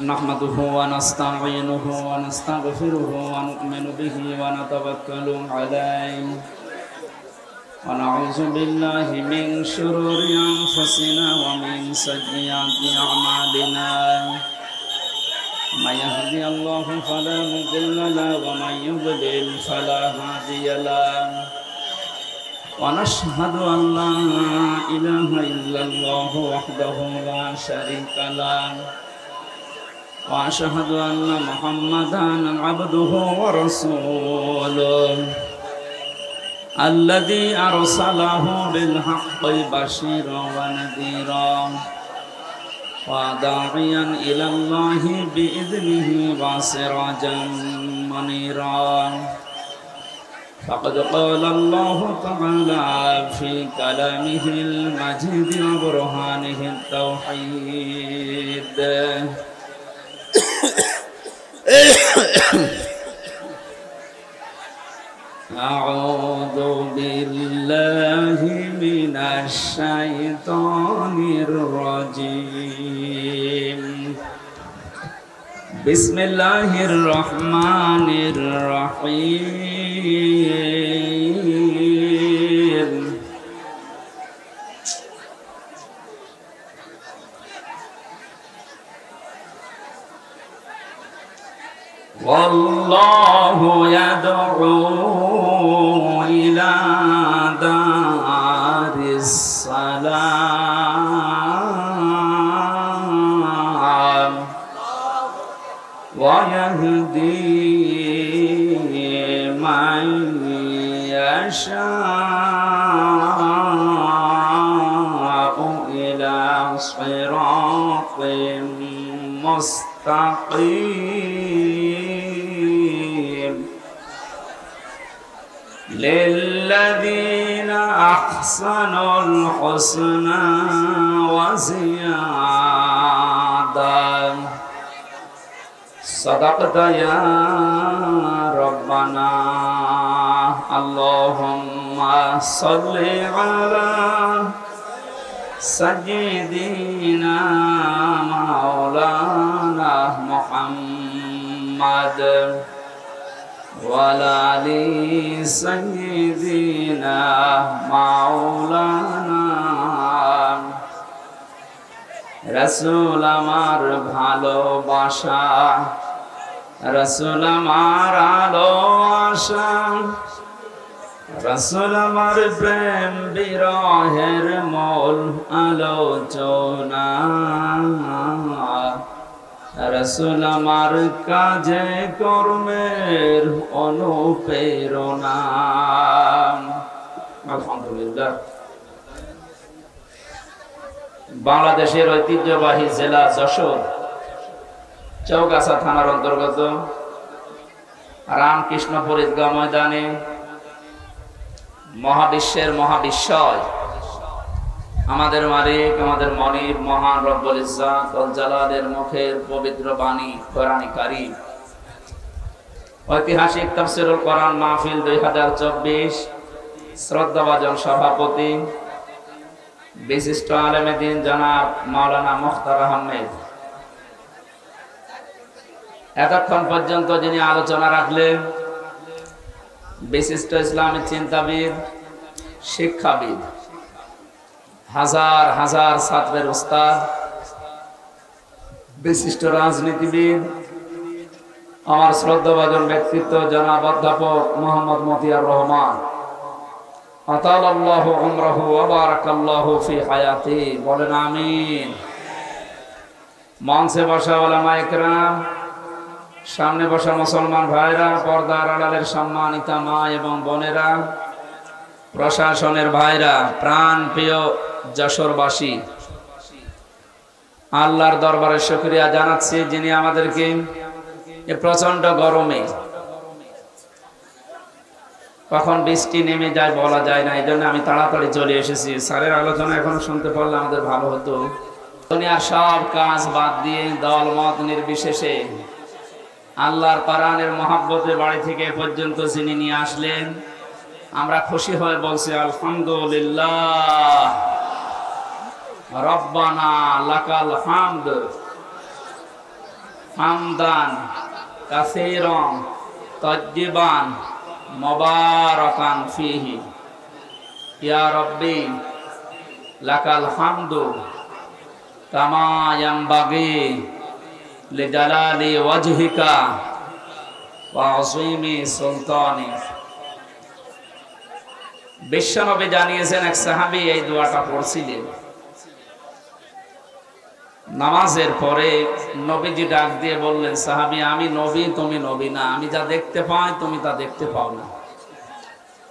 نحمده ونستعينه ونستغفره ونؤمن به ونتوكل عليه ونعوذ بالله من شرور أنفسنا ومن سيئات أعمالنا من يهدي الله فلا مضل له ومن يضلل فلا هادي له ونشهد أن لا إله إلا الله وحده لا شريك له وأشهد أن محمدًا عبده ورسوله الذي أرسله بالحق بشيرا ونذيرا وداعيا إلى الله بإذنه وسراجا منيرا فقد قال الله تعالى في كلامه المجيد وبرهانه التوحيد أعوذ بالله من الشيطان الرجيم بسم الله الرحمن الرحيم والله يدعو إلى دار السلام ويهدي من يشاء إلى صراط مستقيم للذين أحسنوا الحسنى وزيادة صدقت يا ربنا اللهم صل على سيدنا مولانا محمد وعلى آل سيدنا مولانا رسول আমার ভালোবাসা রসুল আমার আলো আশা রসুল আমার প্রেম বিরহের মূল আলোচনা রসুল আমার কাজে কর্মের অনুপ্রেরণা আলহামদুলিল্লাহ। বাংলাদেশের ঐতিহ্যবাহী জেলা যশোর চৌগাছা থানার অন্তর্গত রামকৃষ্ণপুর ঈদগাহ ময়দানে মহাবিশ্বের মহাবিশ্বয় আমাদের মালিক আমাদের মনিব মহান রব্বুল ইজ্জাত ওয়াল জালালের মুখের পবিত্র বাণী কোরআন কারীম ঐতিহাসিক তাফসীরুল কোরআন মাহফিল 2024 শ্রদ্ধাভাজন সভাপতি বিশিষ্ট আলেমে দ্বীন জনাব মাওলানা মুখতার আহমেদ এতক্ষণ পর্যন্ত যিনি আলোচনা রাখলেন বিশিষ্ট ইসলামী চিন্তাবিদ শিক্ষাবিদ হাজার হাজার ছাত্রের উস্তাদ বিশিষ্ট রাজনীতিবিদ আমার শ্রদ্ধাভাজন ব্যক্তিত্ব জনাব অধ্যাপক মোহাম্মদ মতিয়ার রহমান আতালাল্লাহু উমরাহু ওয়া বারাকাল্লাহু ফি হায়াতি বলেন আমিন। মঞ্চে বসা উলামায়ে কেরাম, সামনে বসা মুসলমান ভাইরা, পর্দার আড়ালের সম্মানিতা মা এবং বোনেরা, প্রশাসনের ভাইরা, প্রাণ প্রিয় যশোরবাসী, আল্লাহর দরবারে শুকরিয়া জানাচ্ছি যিনি আমাদেরকে এই প্রচন্ড গরমে কখন বৃষ্টি নেমে যায় বলা যায় না, এই জন্য আমি তাড়াতাড়ি চলে এসেছি। স্যারের আলোচনা এখনো শুনতে পারলে আমাদের ভালো হতো। দুনিয়ার সব কাজ বাদ দিয়ে দল মত নির্বিশেষে আল্লাহর কোরআনের মহব্বতে বাড়ি থেকে পর্যন্ত যিনি নিয়ে আসলেন, আমরা খুশি হয়ে বলছি আলহামদুলিল্লাহ। রব্বানা লাকাল হামদ। হামদান কাসীরান তাইয়িবান মুবারাকান ফীহি ইয়া রাব্বি লাকাল হামদু কামা ইয়ানবাগি লিজালালি ওয়াজহিকা ওয়া আযীমি সুলতানিক। বিশ্বনবী জানিয়েছেন এক সাহাবী এই দোয়াটা পড়ছিলেন নামাজের পরে। নবীজি ডাক দিয়ে বললেন, সাহাবী আমি নবী, তুমি নবী না। আমি যা দেখতে পাই তুমি তা দেখতে পাও না।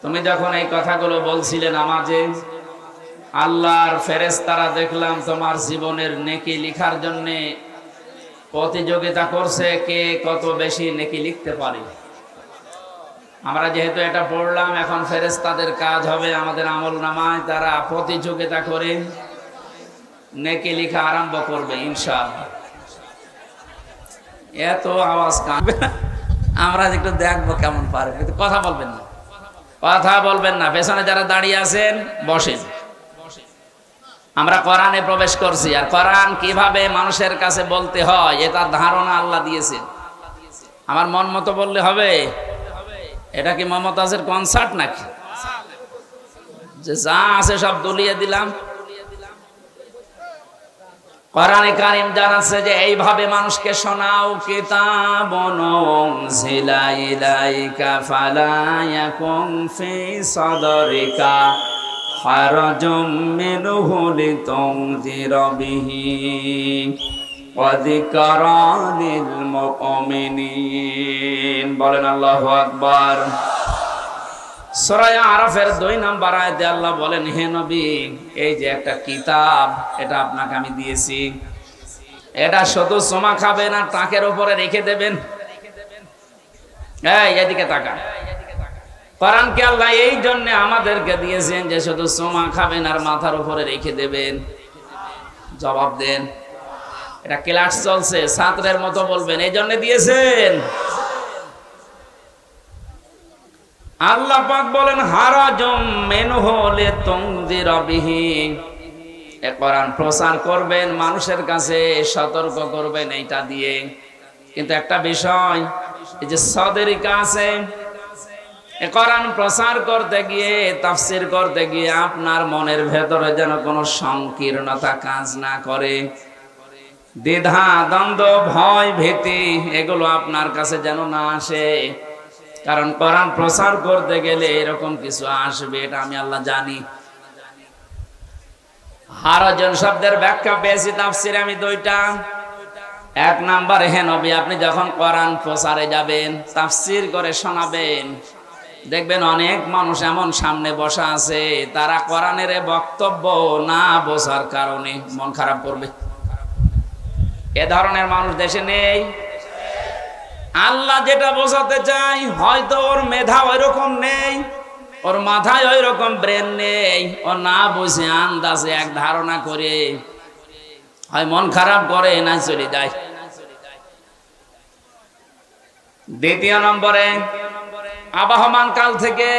তুমি যখন এই কথাগুলো বলছিলে নামাজে, আল্লাহর ফেরেশতারা দেখলাম তোমার জীবনের নেকি লিখার জন্য প্রতিযোগিতা করছে, কে কত বেশি নেকি লিখতে পারে। আমরা যেহেতু এটা পড়লাম, এখন ফেরেশতাদের কাজ হবে আমাদের আমলনামায় তারা প্রতিযোগিতা করে নেকি লিখা আরম্ভ করবে ইনশাআল্লাহ। এত আওয়াজ কাঁপবে না, আমরা একটু দেখবো কেমন পারে। কিন্তু কথা বলবেন না, কথা বলবেন না। পেছনে যারা দাঁড়িয়ে আছেন বসেন। আমরা কোরআনে প্রবেশ করছি, আর কোরআন কিভাবে মানুষের কাছে বলতে হয় এটার ধারণা আল্লাহ দিয়েছেন। আমার মন মতো বললে হবে? এটা কি মমতাজের কনসার্ট নাকি যে যা আছে সব দুলিয়ে দিলাম? কোরআনে কারীম জানাচ্ছে যে এইভাবে মানুষকে শোনাও, কিতাবুন উনজিলা ইলাইকা ফালা ইয়াকুন ফি সাদরিকা হারাজুম মিনহু লিতুনযিরা বিহি ওয়া যিকরা লিল মুমিনিন। বলেন আল্লাহু আকবার। সূরা আরাফের 2 নম্বর আয়াতে আল্লাহ বলেন, হে নবী, এই যে একটা কিতাব এটা আপনাকে আমি দিয়েছি, এটা শুধু সোমা খাবেন আর টাকের উপরে রেখে দেবেন। এই এদিকে তাকা। কোরআনকে আল্লাহ এই জন্য আমাদেরকে দিয়েছেন যে শুধু সোমা খাবেন আর মাথার উপরে রেখে দেবেন। জবাব দেন। এটা ক্লাস চলছে, ছাত্রের মতো বলবেন, এই জন্য দিয়েছেন। আল্লাহ পাক বলেন হারাজুম মিনহু লিতুনযিরা বিহি, এই কোরআন প্রচার করবেন, মানুষের কাছে সতর্ক করবেন এইটা দিয়ে। কিন্তু একটা বিষয়, এই যে সাদরিকা আছে, এই কোরআন প্রচার করতে গিয়ে, তাফসীর করতে গিয়ে আপনার মনের ভেতরে যেন কোনো সংকীর্ণতা কাজ না করে, দ্বিধা দ্বন্দ্ব ভয় ভীতি এগুলো আপনার কাছে যেন না আসে। কারণ কোরআন প্রচার করতে গেলে এরকম কিছু আসবে, এটা আমি আল্লাহ জানি। হারাজন শব্দের ব্যাখ্যা পেয়েছি তাফসীরে আমি 2টা। 1 নাম্বার, হে নবী, আপনি যখন কোরআন প্রচারে যাবেন, তাফসীর করে শোনাবেন, দেখবেন অনেক মানুষ এমন সামনে বসা আছে, তারা কোরআনের বক্তব্য না বোঝার কারণে মন খারাপ করবে। এ ধরনের মানুষ দেশে নেই। আল্লাহ যেটা বোঝাতে চাই, হয়তো ওর মেধা ওইরকম নেই, ওর মাথায় ওইরকম ব্রেন নেই, ও না বুঝে আন্দাজে এক ধারণা করে হয় মন খারাপ করে না চলে যায়। 2 নম্বরে, আবহমান কাল থেকে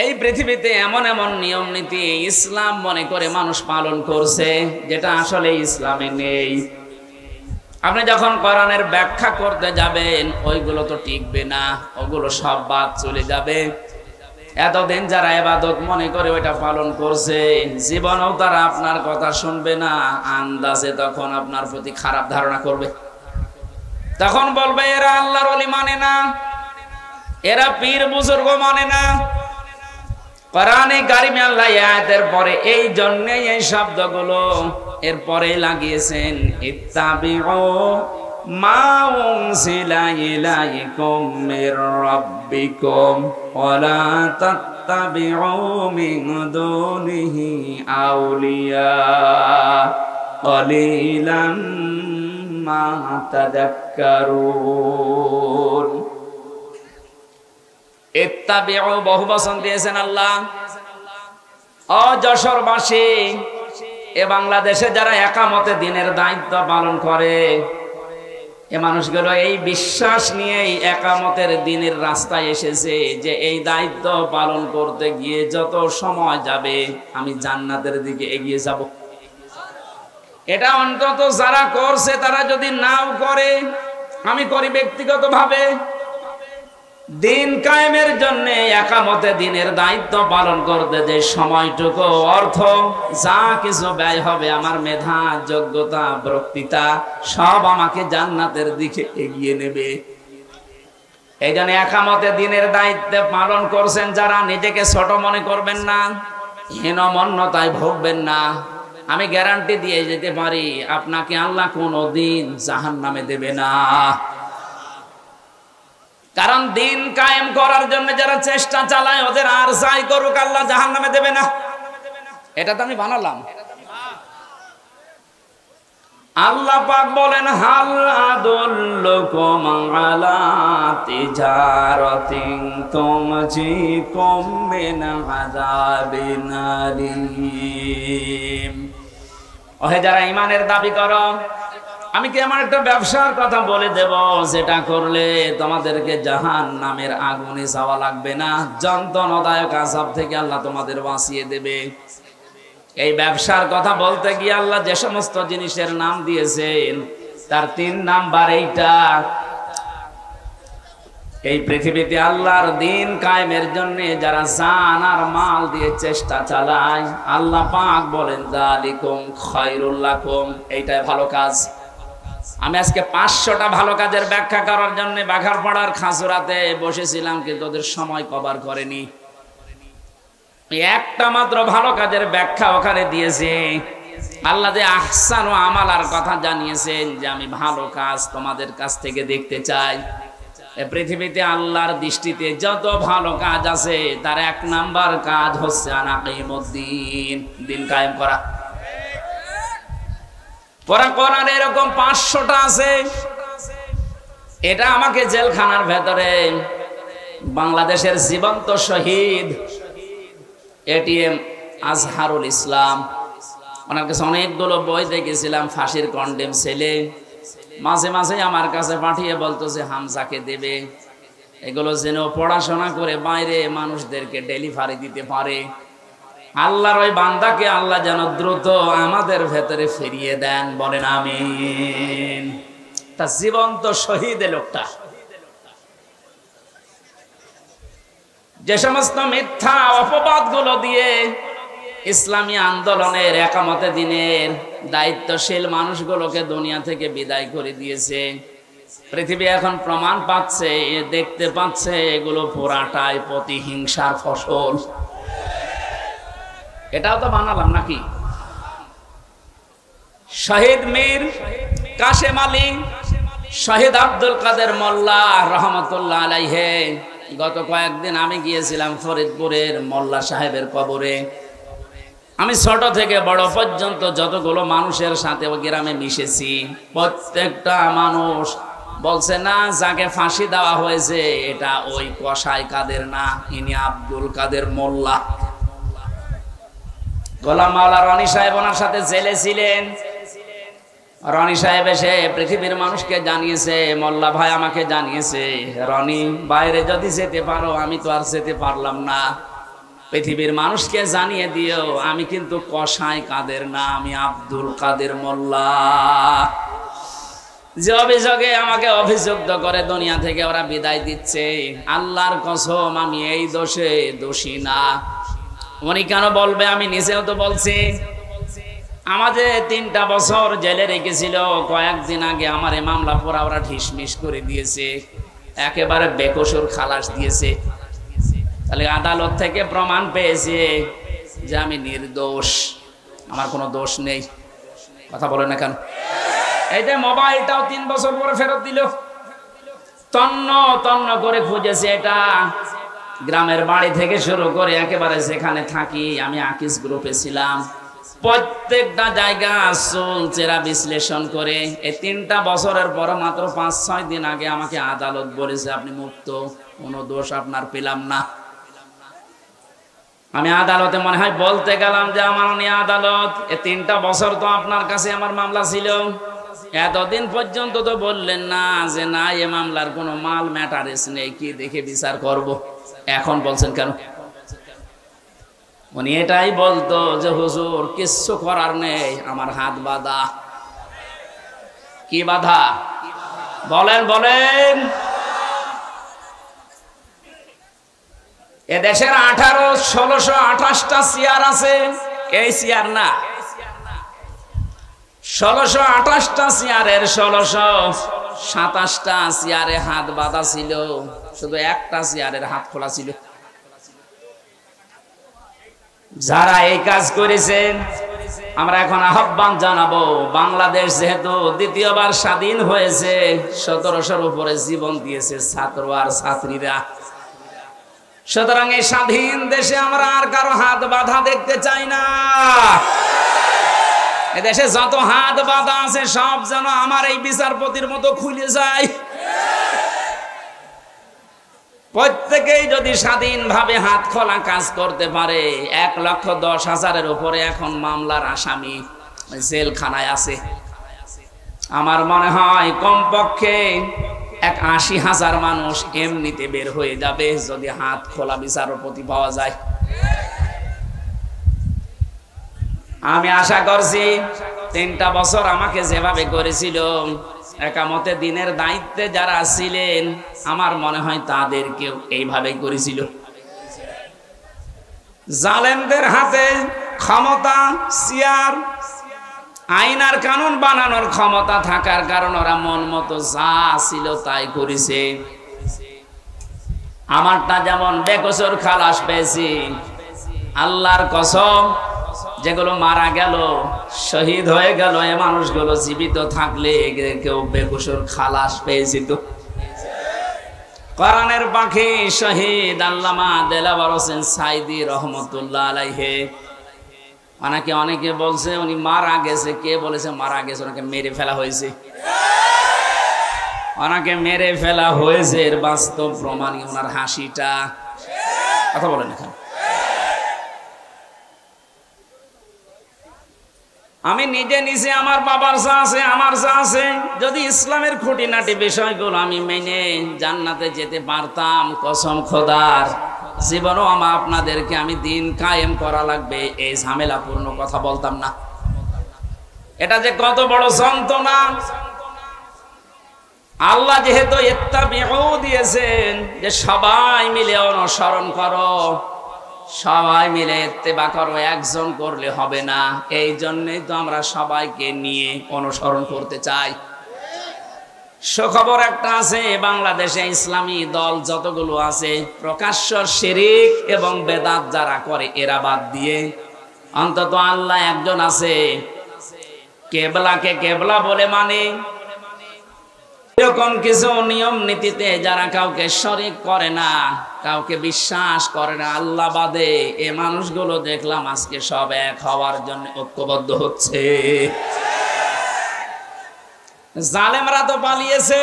এই পৃথিবীতে এমন এমন নিয়ম নীতি ইসলাম মনে করে মানুষ পালন করছে যেটা আসলে ইসলামে নেই। আপনি যখন কোরআনের ব্যাখ্যা করতে যাবেন, ওইগুলো তো টিকবে না, ওগুলো সব বাদ চলে যাবে। এতদিন যারা ইবাদত মনে করে ওইটা পালন করছে, জীবনেও তারা আপনার কথা শুনবে না, আন্দাজে তখন আপনার প্রতি খারাপ ধারণা করবে। তখন বলবে এরা আল্লাহর ওলি মানে না, এরা পীর বুজুর্গ মানে না। কোরআনে কারিমে আল্লাহ আয়াতের পরে এই জন্যই এই শব্দগুলো এরপরে লাগিয়েছেন, ইত্তাবিউ মা উনজিলা ইলাইকুম মির রাব্বিকুম ওয়া লা তাত্তাবিউ মিন দুনিহি আউলিয়া ক্বালিলাম মা তাযাক্কারুন। ইত্তাবিউ বহু বচন দিয়েছেন আল্লাহ। ও যশোরবাসী, এ বাংলাদেশে যারা একামতে দিনের দায়িত্ব পালন করে, এ মানুষগুলো এই বিশ্বাস নিয়েই একামতের দিনের রাস্তায় এসেছে যে এই দায়িত্ব পালন করতে গিয়ে যত সময় যাবে আমি জান্নাতের দিকে এগিয়ে যাব। এটা অন্তত যারা করছে তারা যদি নাও করে, আমি করি ব্যক্তিগতভাবে, দিন কায়েমের জন্য একামতে দিনের দায়িত্ব পালন করতে যে সময়টুকু অর্থ যা কিছু ব্যয় হবে, আমার মেধা, যোগ্যতা, বক্তৃতা সব আমাকে জান্নাতের দিকে এগিয়ে নেবে। এই জন্য একামতে দিনের দায়িত্ব পালন করছেন যারা, নিজেকে ছোট মনে করবেন না, হীনমন্যতায় ভুগবেন না। আমি গ্যারান্টি দিয়ে যেতে পারি, আপনাকে আল্লাহ কোনোদিন জাহান্নামে দেবে না। কারণ দিন কায়েম করার জন্য যারা চেষ্টা চালায়, ওদের আর যাই করুক আল্লাহ জাহান্নামে দেবে না। এটা তো আমি বানালাম। আল্লাহ পাক বলেন, হাল আদুল্লুকুম আলা তিজারাতিন তুমজিকুম মিন আযাবিন আলীম। ওহে যারা ঈমানের দাবি করো, আমি কি এমন একটা ব্যবসার কথা বলে দেব যেটা করলে তোমাদেরকে জাহান্নামের আগুনে যাওয়া লাগবে না, যন্ত্রণাদায়ক আযাব থেকে আল্লাহ তোমাদের বাঁচিয়ে দেবে। এই ব্যবসার কথা বলতে গিয়ে আল্লাহ যে সমস্ত জিনিসের নাম দিয়েছেন তার 3 নাম্বার এইটা। এই পৃথিবীতে আল্লাহর দিন কায়েমের জন্য যারা জান আর মাল দিয়ে চেষ্টা চালায়, আল্লাহ পাক বলেন যালিকুম খায়রুল লাকুম, এইটাই ভালো কাজ। আমি আজকে 500টা ভালো কাজের ব্যাখ্যা করার জন্য বাঘারপাড়ার খাজুরাতে বসেছিলাম, কিন্তু ওদের সময় কভার করেনি। একটা মাত্র ভালো কাজের ব্যাখ্যা ওখানে দিয়েছে। আল্লাহ যে আহসানু আমালার কথা জানিয়েছেন, যে আমি ভালো কাজ তোমাদের কাছ থেকে দেখতে চাই। পৃথিবীতে আল্লাহর দৃষ্টিতে যত ভালো কাজ আছে তার 1 নাম্বার কাজ হচ্ছে আনাকিমুদ্দিন, দিন কায়েম করা। কোরআনে এরকম 500টা আছে। এটা আমাকে জেলখানার ভেতরে বাংলাদেশের জীবন্ত শহীদ এটিএম আজহারুল ইসলাম, ওনার কাছে অনেকগুলো বই দেখেছিলাম, ফাঁসির কন্ডেম ছেলে, মাঝে মাঝে আমার কাছে পাঠিয়ে বলতো যে হামজাকে দেবে, এগুলো যেন পড়াশোনা করে বাইরে মানুষদেরকে ডেলিভারি দিতে পারে। আল্লাহর ওই বান্দাকে আল্লাহ যেন দ্রুত আমাদের ভেতরে ফিরিয়ে দেন, বলেন আমিন। তা জীবন্ত শহীদ লোকটা। যে সমস্ত মিথ্যা অপবাদগুলো দিয়ে ইসলামী আন্দোলনের একামতে দিনের দায়িত্বশীল মানুষগুলোকে দুনিয়া থেকে বিদায় করে দিয়েছে, পৃথিবী এখন প্রমাণ পাচ্ছে, দেখতে পাচ্ছে এগুলো পুরাটাই প্রতিহিংসার ফসল। এটাও তো বানালাম নাকি? শহীদ মীর কাশেম আলী, শহীদ আব্দুল কাদের মোল্লা রহমতুল্লাহ আলাইহে, গত কয়েকদিন আমি গিয়েছিলাম ফরিদপুরের মোল্লা সাহেবের কবরে। আমি ছোট থেকে বড় পর্যন্ত যতগুলো মানুষের সাথে ওই গ্রামে মিশেছি, প্রত্যেকটা মানুষ বলছে না, যাকে ফাঁসি দেওয়া হয়েছে এটা ওই কসাই কাদের না, ইনি আব্দুল কাদের মোল্লা। গোলাম মাওলা রনি সাহেব ওনার সাথে জেলে ছিলেন। রনি সাহেব এসে পৃথিবীর মানুষকে জানিয়েছে, মোল্লা ভাই আমাকে জানিয়েছে, রনি বাইরে যদি যেতে পারো, আমি তো আর যেতে পারলাম না, পৃথিবীর মানুষকে জানিয়ে দিও আমি কিন্তু কসাই কাদের না, আমি আব্দুল কাদের মোল্লা। যে অভিযোগে আমাকে অভিযুক্ত করে দুনিয়া থেকে ওরা বিদায় দিচ্ছে, আল্লাহর কসম আমি এই দোষে দোষী না। উনি কেন বলবে, আমি নিজেও তো বলছি। আমাদের 3টা বছর জেলে রেখেছিল, কয়েকদিন আগে আমার এই মামলা পুরা ওরা ঢিসমিস করে দিয়েছে, একেবারে বেকসুর খালাস দিয়েছে। তাহলে আদালত থেকে প্রমাণ পেয়েছে যে আমি নির্দোষ, আমার কোনো দোষ নেই। কথা বলে না কেন? এই যে মোবাইলটাও 3 বছর পরে ফেরত দিল, তন্ন তন্ন করে খুঁজেছে। এটা গ্রামের বাড়ি থেকে শুরু করে একেবারে যেখানে থাকি, আমি আকিস গ্রুপে ছিলাম, প্রত্যেকটা জায়গা চুল চেরা বিশ্লেষণ করে এই 3টা বছরের পর মাত্র 5-6 দিন আগে আমাকে আদালত বলেছে আপনি মুক্ত, কোনো দোষ আপনার পেলাম না। আমি আদালতে মনে হয় বলতে গেলাম যে আমার নিয়ে আদালত, এই 3টা বছর তো আপনার কাছে আমার মামলা ছিল, এতদিন পর্যন্ত তো বললেন না যে না এ মামলার কোনো মাল ম্যাটারেস নেই, কি দেখে বিচার করব, এখন বলছেন কেন? উনি এটাই বলতো যে হুজুর কিচ্ছু করার নেই, আমার হাত বাঁধা। কি বাধা বলেন বলেন? এদেশের 1628টা চেয়ার আছে, এই চেয়ার না, 1628টা চেয়ারের 1627টা চেয়ারে হাত বাঁধা ছিল, শুধু একটা চেয়ারের হাত খোলা ছিল। যারা এই কাজ করেছেন আমরা এখন আহ্বান জানাবো, বাংলাদেশ যেহেতু দ্বিতীয়বার স্বাধীন হয়েছে, 1700-র উপরে জীবন দিয়েছে ছাত্র আর ছাত্রীরা, সুতরাং এই স্বাধীন দেশে আমরা আর কারো হাত বাঁধা দেখতে চাই না। এদেশে যত হাত বাঁধা আছে সব যেন আমার এই বিচারপতির মতো খুলে যায়। প্রত্যেকেই যদি স্বাধীনভাবে হাত খোলা কাজ করতে পারে, 1,10,000-এর উপরে এখন মামলার আসামি জেলখানায় আছে। আমার মনে হয় কমপক্ষে 80,000 মানুষ এমনিতে বের হয়ে যাবে যদি হাত খোলা বিচারপতি পাওয়া যায়। আমি আশা করছি 3টা বছর আমাকে যেভাবে করেছিল, একামতে দিনের দায়িত্বে যারা ছিলেন আমার মনে হয় তাদেরকেও এইভাবে করেছিল। জালেমদের হাতে ক্ষমতা, চেয়ার, আইন আর কানুন বানানোর ক্ষমতা থাকার কারণে ওরা মন মতো যা ছিল তাই করেছে। আমারটা যেমন বেকসুর খালাস পেয়েছি, আল্লাহর কসম, যেগুলো মারা গেল, শহীদ হয়ে গেল, এ মানুষগুলো জীবিত থাকলে কেউ বেকসুর খালাস পেয়েছি। তো কোরআনের পাখি শহীদ আল্লামা দেলাওয়ার হোসেন সাইদি রহমতুল্লাহ আলাইহি, অনেকে বলছে উনি মারা গেছে। কে বলেছে মারা গেছে? ওনাকে মেরে ফেলা হয়েছে। ওনাকে মেরে ফেলা হয়েছে, এর বাস্তব প্রমাণই ওনার হাসিটা। কথা বলেন এখানে। আমি নিজে আমার বাবার যা আছে, আমার যা আছে, যদি ইসলামের খুঁটিনাটি বিষয়গুলো আমি মেনে জান্নাতে যেতে পারতাম, কসম খোদার জীবনও আপনাদেরকে আমি দিন কায়েম করা লাগবে এই ঝামেলাপূর্ণ কথা বলতাম না। এটা যে কত বড় যন্ত্রণা। আল্লাহ যেহেতু ইত্তাবিউ দিয়েছেন যে সবাই মিলে অনুসরণ করো, সবাই মিলে ইত্তেবা করো, একজন করলে হবে না, এই জন্যই তো আমরা সবাইকে নিয়ে অনুসরণ করতে চাই। সুখবর একটা আছে, বাংলাদেশে ইসলামী দল যতগুলো আছে প্রকাশ্য শিরক এবং বেদাত যারা করে এরা বাদ দিয়ে অন্তত আল্লাহ একজন আছে, কেবলাকে কেবলা বলে মানে, এরকম কিছু নিয়ম নীতিতে যারা কাউকে শরীক করে না, কাউকে বিশ্বাস করে না আল্লাহ বাদে, এ মানুষগুলো দেখলাম আজকে সব এক হওয়ার জন্য ঐক্যবদ্ধ হচ্ছে। জালেমরা তো পালিয়েছে,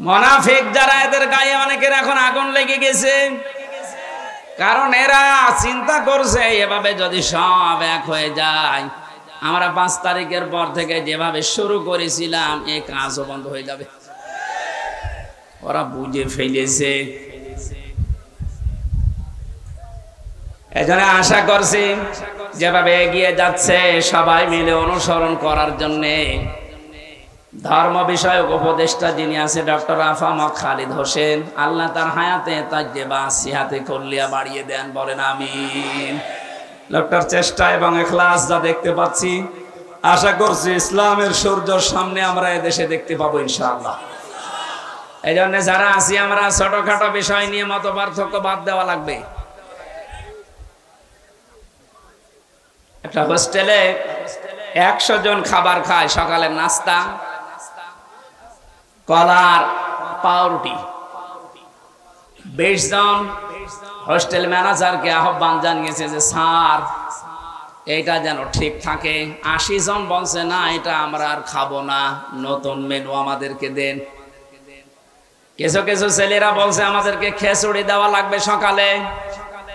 মুনাফিক যারা এদের গায়ে অনেকের এখন আগুন লেগে গেছে, কারণ এরা চিন্তা করছে এভাবে যদি সব এক হয়ে যায়, আমরা 5 তারিখের পর থেকে যেভাবে শুরু করেছিলাম এই কাজও বন্ধ হয়ে যাবে। ওরা বুঝে ফেলেছে। এজন্য আশা করছি যেভাবে এগিয়ে যাচ্ছে সবাই মিলে অনুসরণ করার জন্য ধর্ম বিষয়ক উপদেষ্টা যিনি আছে ডক্টর আফামক খালিদ হোসেন, আল্লাহ তার হায়াতে তাজ্জেবা সিহাতে কল্লিয়া বাড়িয়ে দেন, বলেন আমিন। লোকটার চেষ্টা এবং ইখলাস যা দেখতে পাচ্ছি, আশা করছি ইসলামের সূর্যের সামনে আমরা এদেশে দেখতে পাবো ইনশাআল্লাহ। এই জন্য যারা আছি আমরা ছোটখাটো বিষয় নিয়ে মত পার্থক্য বাদ দেওয়া লাগবে। একটা হোস্টেলে 100 জন খাবার খায়, সকালের নাস্তা, কলার পাউরুটি। 20 জন হোস্টেল ম্যানেজারকে আহ্বান জানিয়েছে যে স্যার এইটা যেন ঠিক থাকে। 80 জন বলছে না এটা আমরা আর খাবো না, নতুন মেনু আমাদেরকে দেন। কিছু কিছু ছেলেরা বলছে আমাদেরকে খিচুড়ি দেওয়া লাগবে সকালে,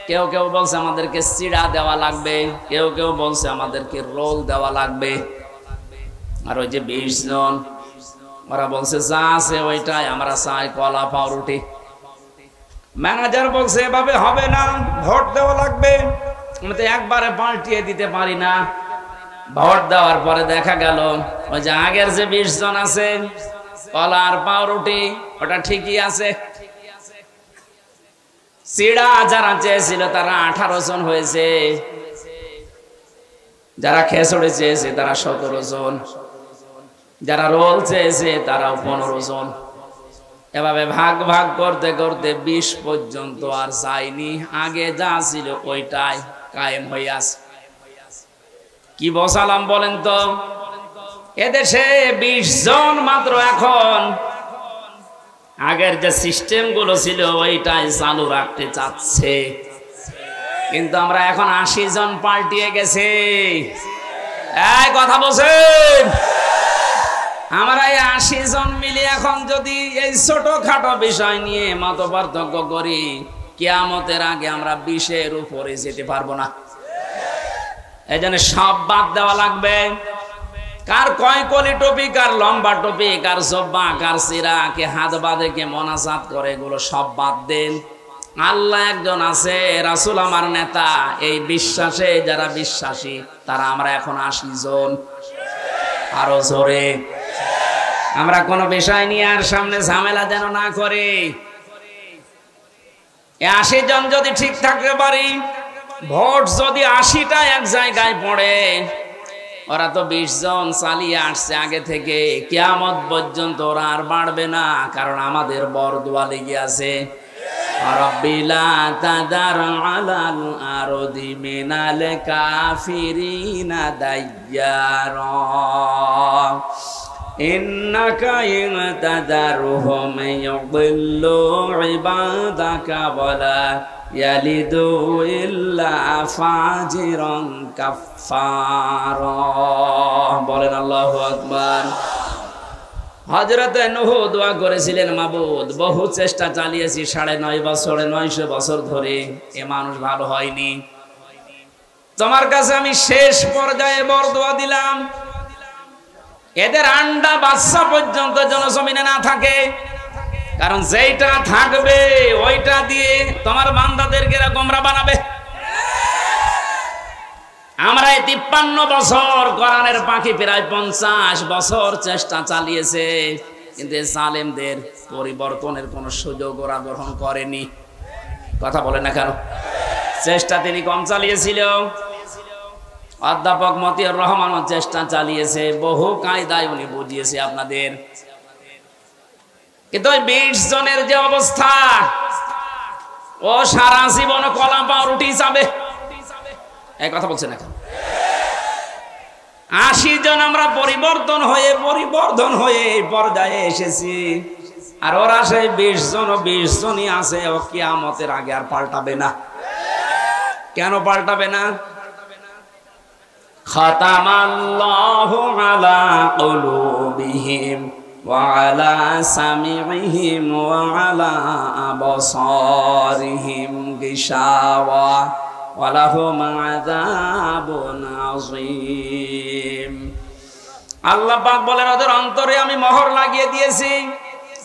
কেউ কেউ বলছে আমাদেরকে চিড়া দেওয়া লাগবে, কেউ কেউ বলছে আমাদেরকে রোল দেওয়া লাগবে। আর ওই যে 20 জন ওরা বলছে যা আছে ওইটাই আমরা চাই, কলা পাউরুটি। ম্যানেজার বলছে এভাবে হবে না, ভোট দেওয়া লাগবে। আমি তো একবারে পাল্টিয়ে দিতে পারি না। ভোট দেওয়ার পরে দেখা গেল ওই যে আগের যে 20 জন আছে, কলা আর পাউরুটি ওটা ঠিকই আছে। চিড়া যারা চেয়েছিল তারা 18 জন হয়েছে, যারা খেচড়ি চেয়েছে তারা 17 জন, যারা রোল চেয়েছে তারাও 15 জন। এভাবে ভাগ ভাগ করতে করতে 20 পর্যন্ত আর যায়নি। আগে যা ছিল ওইটাই কায়েম হয়ে আছে। কি বসালাম বলেন তো? এদেশে 20 জন মাত্র এখন আগের যে সিস্টেম গুলো ছিল ওইটাই চালু রাখতে চাচ্ছে, কিন্তু আমরা এখন 80 জন পাল্টিয়ে গেছে। এই কথা বলছেন? আমরা এই 80 জন মিলে এখন যদি এই ছোটখাটো বিষয় নিয়ে মত পার্থক্য করি, কিয়ামতের আগে আমরা 20-এর উপরে যেতে পারবো না। এই জন্য সব বাদ দেওয়া লাগবে। কার কয় কলি টপি, কার লম্বা টপি, কার জব্বা, কার সিরা, কে হাত বাঁধে, কে মোনাজাত করে, এগুলো সব বাদ দেন। আল্লাহ একজন আছে, রাসূল আমার নেতা। এই বিশ্বাসে যারা বিশ্বাসী তারা আমরা এখন 80 জন। আরো জোরে। আমরা কোনো বিষয় নিয়ে আর সামনে ঝামেলা যেন না করে। 80 জন যদি ঠিক থাকতে পারি, ভোট যদি 80টা এক জায়গায় পড়ে, ওরা তো 20 জন চালিয়ে আসছে আগে থেকে, কিয়ামত পর্যন্ত ওরা আর বাড়বে না, কারণ আমাদের বরদোয়া লেগে আছে। রাব্বিলা তাদার আলাল আরদি মিনাল কাফিরিনা দাইয়ারা ইন্নাকা ইনতাদারহুম ইউদিল্লু ইবাদাকা ওয়ালা ইয়ালিদু ইল্লা ফাজিরান কাফফারা। বলেন আল্লাহু আকবার। হযরত নূহ দোয়া করেছিলেন, মাবুদ বহু চেষ্টা চালিয়েছি 9.5 বছর 900 বছর ধরে, এ মানুষ ভালো হয়নি। তোমার কাছে আমি শেষ পর্যায়ে বরদোয়া দিলাম, এদের আন্ডা বাচ্চা পর্যন্ত জনজমিনে না থাকে, কারণ যেইটা থাকবে ওইটা দিয়ে তোমার বান্দাদেরকে গোমরা বানাবে। আমরা এই 53 বছর কোরআনের পাখি প্রায় 50 বছর চেষ্টা চালিয়েছে, কিন্তু জালেমদের পরিবর্তনের কোন সুযোগ ওরা গ্রহণ করেনি। কথা বলে না কেন? চেষ্টা তিনি কম চালিয়েছিল। অধ্যাপক মতিউর রহমানও চেষ্টা চালিয়েছে, বহু কায়দায় উনি বুঝিয়েছে আপনাদের, কিন্তু ওই 20 জনের যে অবস্থা, ও সারা জীবন কলা পাউরুটি যাবে। এই কথা বলছে না কেন? 80 জন আমরা পরিবর্তন হয়ে পর্যায়ে এসেছি, আর ওরা সেই 20 জন ও 20 জনই আছে। ও কিয়ামতের আগে আর পাল্টাবে না। কেন পাল্টাবে না? খাতামাল্লাহু আলা কুলুবিহিম ওয়া আলা সামিইহিম ওয়া আলা আবসারিহিম গিশাওয়া ওয়া লাহুম আযাবুন আযীম। আল্লাহ পাক বলেন, ওদের অন্তরে আমি মোহর লাগিয়ে দিয়েছি,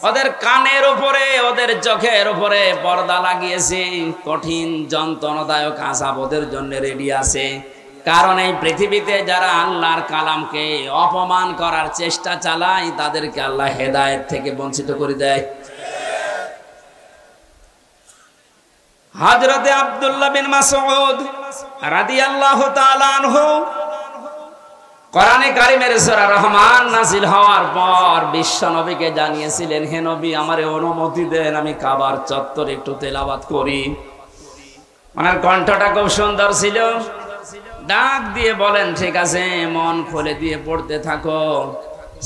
ওদের কানের উপরে, ওদের চোখের উপরে পর্দা লাগিয়েছি। কঠিন যন্ত্রণাদায়ক আযাব ওদের জন্য রেডি আছে। কারণ এই পৃথিবীতে যারা আল্লাহর কালামকে অপমান করার চেষ্টা চালায়, তাদেরকে আল্লাহ হেদায়েত থেকে বঞ্চিত করে দেয়। হযরতে আব্দুল্লাহ বিন মাসউদ রাদিয়াল্লাহু তাআলা আনহু কোরআনে কারীমের সূরা রহমান নাযিল হওয়ার পর বিশ্ব নবীকে জানিয়েছিলেন, হে নবী, আমারে অনুমতি দেন আমি কাবার চত্বরে একটু তেলাওয়াত করি। ওনার কণ্ঠটা খুব সুন্দর ছিল। ডাক দিয়ে বলেন, ঠিক আছে, মন খুলে দিয়ে পড়তে থাকো।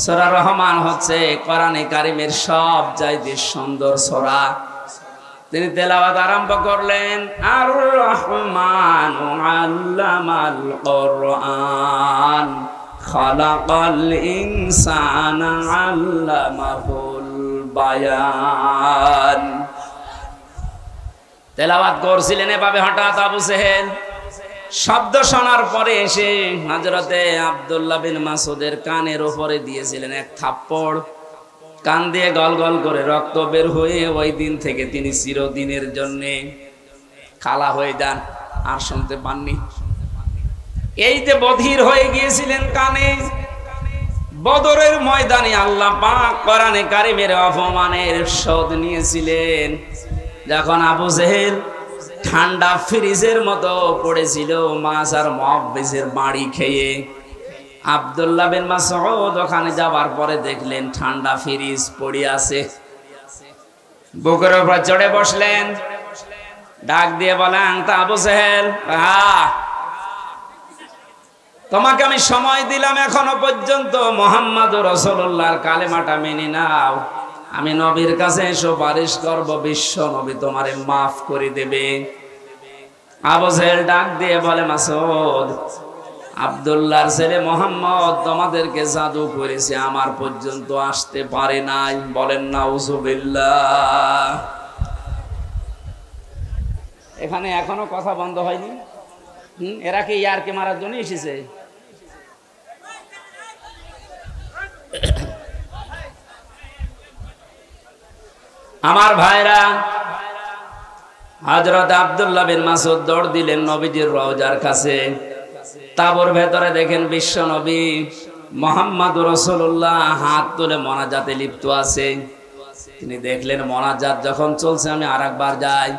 সূরা রহমান হচ্ছে কোরআনে কারীমের সব চাইতে সুন্দর সূরা। তিনি তেলাওয়াত আরম্ভ করলেন, আর রহমানু আল্লামাল কুরআন খালাকাল ইনসানা আল্লামাহুল বায়ান। তেলাওয়াত করছিলেন এভাবে, হঠাৎ আবু জেহেল শব্দ শোনার পরে এসে হযরতে আব্দুল্লাহ বিন মাসউদের কানের উপরে দিয়েছিলেন এক থাপ্পড়। কান দিয়ে গল গল করে রক্ত বের হয়ে ওই দিন থেকে তিনি চিরদিনের জন্যে কালা হয়ে যান, আর শুনতে পাননি। এই যে বধির হয়ে গিয়েছিলেন কানে, বদরের ময়দানে আল্লাহ পাক কোরআনে কারিমের অপমানের শোধ নিয়েছিলেন। যখন আবু জেহেল ঠান্ডা ফ্রিজের মতো পড়েছিল মাছ আর মুআব্বিসের বাড়ি খেয়ে, আব্দুল্লাহ বিন মাসউদ ওখানে যাবার পরে দেখলেন ঠান্ডা ফ্রিজ পড়ে আছে, বুকের উপর চড়ে বসলেন, ডাক দিয়ে বলেন, তা আবু জেহেল, তোমাকে আমি সময় দিলাম এখনো পর্যন্ত মুহাম্মদুর রাসূলুল্লাহর কালেমাটা মেনে নাও, আমি নবীর কাছে সুপারিশ করব, বিশ্ব নবী তোমারে মাফ করে দেবে। আবু জেহেল ডাক দিয়ে বলে, মাসউদ, আব্দুল্লাহর ছেলে মুহাম্মদ তোমাদেরকে জাদু করেছে, আমার পর্যন্ত আসতে পারে নাই। বলেন নাউজুবিল্লাহ। এখানে এখনো কথা বন্ধ হয়নি। এরা কি ইয়ারকে মারার জন্য এসেছে? আমার ভাইরা, হযরত আব্দুল্লাহ বিন মাসউদ দৌড় দিলেন নবীজির রওজার কাছে। তাবুর ভেতরে দেখেন বিশ্ব নবী মুহাম্মদুর রাসূলুল্লাহ হাত তুলে মোনাজাতে লিপ্ত আছে। তিনি দেখলেন মোনাজাত যখন চলছে, আমি আরেকবার যাই।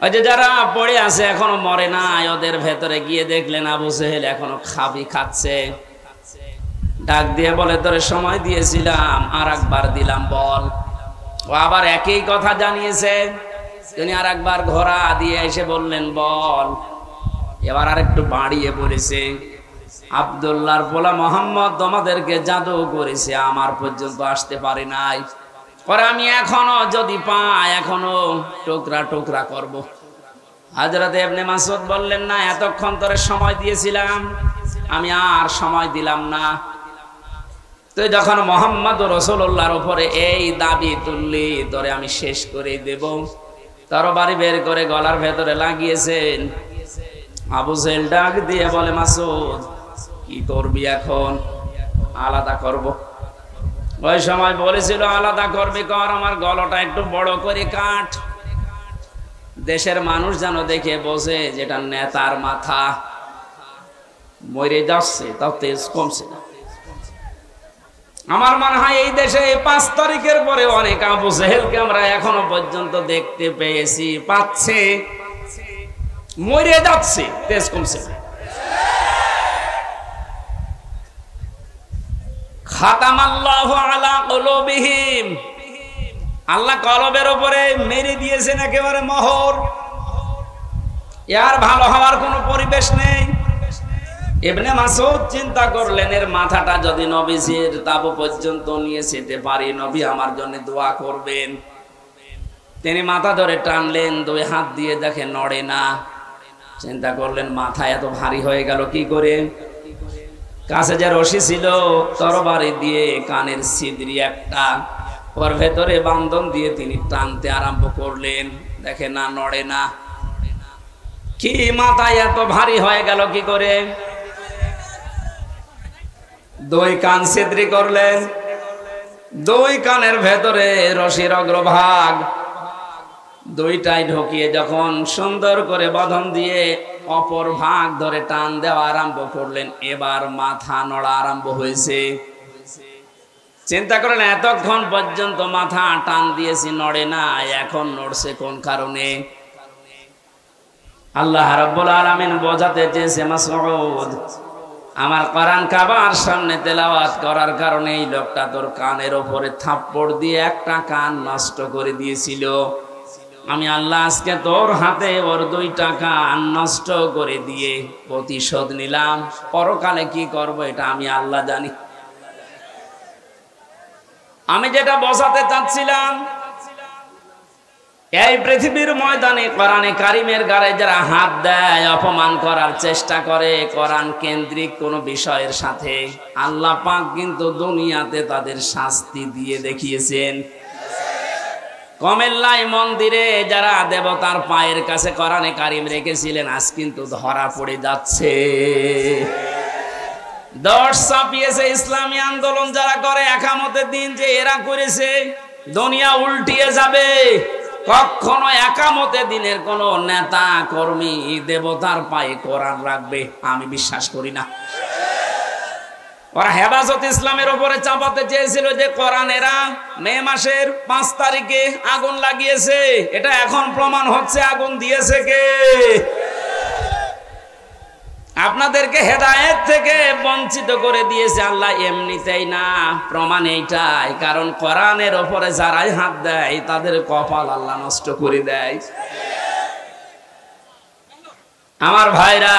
ওই যে যারা পড়ে আছে এখনো মরে নাই, ওদের ভেতরে গিয়ে দেখলেন আবু জেহেল এখনো খাচ্ছে। ডাক দিয়ে বলে, তোরে সময় দিয়েছিলাম, আরেকবার দিলাম, বল। ও আবার একই কথা জানিয়েছে। তিনি আরেকবার ঘোড়া দিয়ে এসে বললেন, বল। এবার আরেকটু বাড়িয়ে বলেছে, আব্দুল্লাহর পোলা মুহাম্মদ তোমাদেরকে জাদু করেছে, আমার পর্যন্ত আসতে পারে নাই, পরে আমি এখনো যদি পাই এখনো টুকরা টুকরা করব। হযরত ইবনে মাসউদ বললেন, না, এতক্ষণ তোরে সময় দিয়েছিলাম, আমি আর সময় দিলাম না। তুই যখন মুহাম্মদুর রাসূলুল্লাহর উপরে এই দাবি তুললি, তোরে আমি শেষ করে দেব। তরবারি বের করে গলার ভেতরে লাগিয়েছেন। আবু জেহেল ডাক দিয়ে বলে, মাসউদ, কি করবি এখন? আলাদা করব। ওই সময় বলেছিল, আলাদা করবি কর, আমার গলাটা একটু বড় করে কাট, দেশের মানুষ যেন দেখে বোঝে যেটা নেতার মাথা। মরে যাচ্ছে, তাও তেজ কমছে না। আমার মনে হয় এই দেশে 5 তারিখের পরে অনেক আবু জেহেলকে আমরা এখনো পর্যন্ত দেখতে পেয়েছি, পাচ্ছে, মরে যাচ্ছে, তেজ কমছে না। খাতামাল্লাহু আলা কুলুবিহিম, আল্লাহ কলবের উপরে মেরে দিয়েছেন একেবারে মোহর। এর ভালো হওয়ার কোনো পরিবেশ নেই। ইবনে মাসউদ চিন্তা করলেন, এর মাথাটা যদি নবীজির তাবু পর্যন্ত নিয়ে যেতে পারি, নবী আমার জন্য দোয়া করবেন। তিনি মাথা ধরে টানলেন, 2 হাত দিয়ে দেখে নড়ে না। চিন্তা করলেন, মাথা এত ভারী হয়ে গেল কি করে? কাছে যে রশি ছিল, তরবারি দিয়ে কানের ছিদ্রি একটা, ওর ভেতরে বান্ধন দিয়ে তিনি টানতে আরম্ভ করলেন। দেখে না, নড়ে না। কি মাথা এত ভারী হয়ে গেল কি করে? 2 কান ছিদ্রি করলেন। 2 কানের ভেতরে রশির অগ্রভাগ 2টাই ঢুকিয়ে যখন সুন্দর করে বাঁধন দিয়ে অপর ভাগ ধরে টান দেওয়া আরম্ভ করলেন, এবার মাথা নড়া আরম্ভ হয়েছে। চিন্তা করেন, এতক্ষণ পর্যন্ত মাথা টান দিয়েছি, নড়ে না, এখন নড়ছে কোন কারণে? আল্লাহ রাব্বুল আলামিন বোঝাতে চেয়েছে, মাসউদ, আমার কোরআন কাবার সামনে তেলাওয়াত করার কারণে এই লোকটা তোর কানের উপরে থাপ্পড় দিয়ে একটা কান নষ্ট করে দিয়েছিল। আমি আল্লাহ আজকে তোর হাতে ওর 2টা কান নষ্ট করে দিয়ে প্রতিশোধ নিলাম। পরকালে কি করব এটা আমি আল্লাহ জানি। আমি যেটা বোঝাতে চাচ্ছিলাম, এই পৃথিবীর ময়দানে কোরআনে কারিমের গায়ে যারা হাত দেয়, অপমান করার চেষ্টা করে কোরআন কেন্দ্রিক কোন বিষয়ের সাথে, আল্লাহ পাক কিন্তু দুনিয়াতে তাদের শাস্তি দিয়ে দেখিয়েছেন। কমেল্লাই মন্দিরে যারা দেবতার পায়ের কাছে কোরআনে কারিম রেখেছিলেন, আজ কিন্তু ধরা পড়ে যাচ্ছে। দশ চাপিয়েছে ইসলামী আন্দোলন যারা করে একামতের দিন, যে এরা করেছে দুনিয়া উল্টিয়ে যাবে। কখনো একামতের দিনের কোন নেতা কর্মী দেবতার পায়ে কোরআন রাখবে আমি বিশ্বাস করি না। ওরা হেফাজত ইসলামের উপরে চাপাতে চেয়েছিল যে কোরআন এরা মে মাসের 5 তারিখে আগুন লাগিয়েছে। এটা এখন প্রমাণ হচ্ছে আগুন দিয়েছে কে? আপনাদেরকে হেদায়েত থেকে বঞ্চিত করে দিয়েছে আল্লাহ এমনিতেই না, প্রমাণ এইটাই। কারণ কোরআনের উপরে যারাই হাত দেয় তাদের কপাল আল্লাহ নষ্ট করে দেয়। আমার ভাইরা,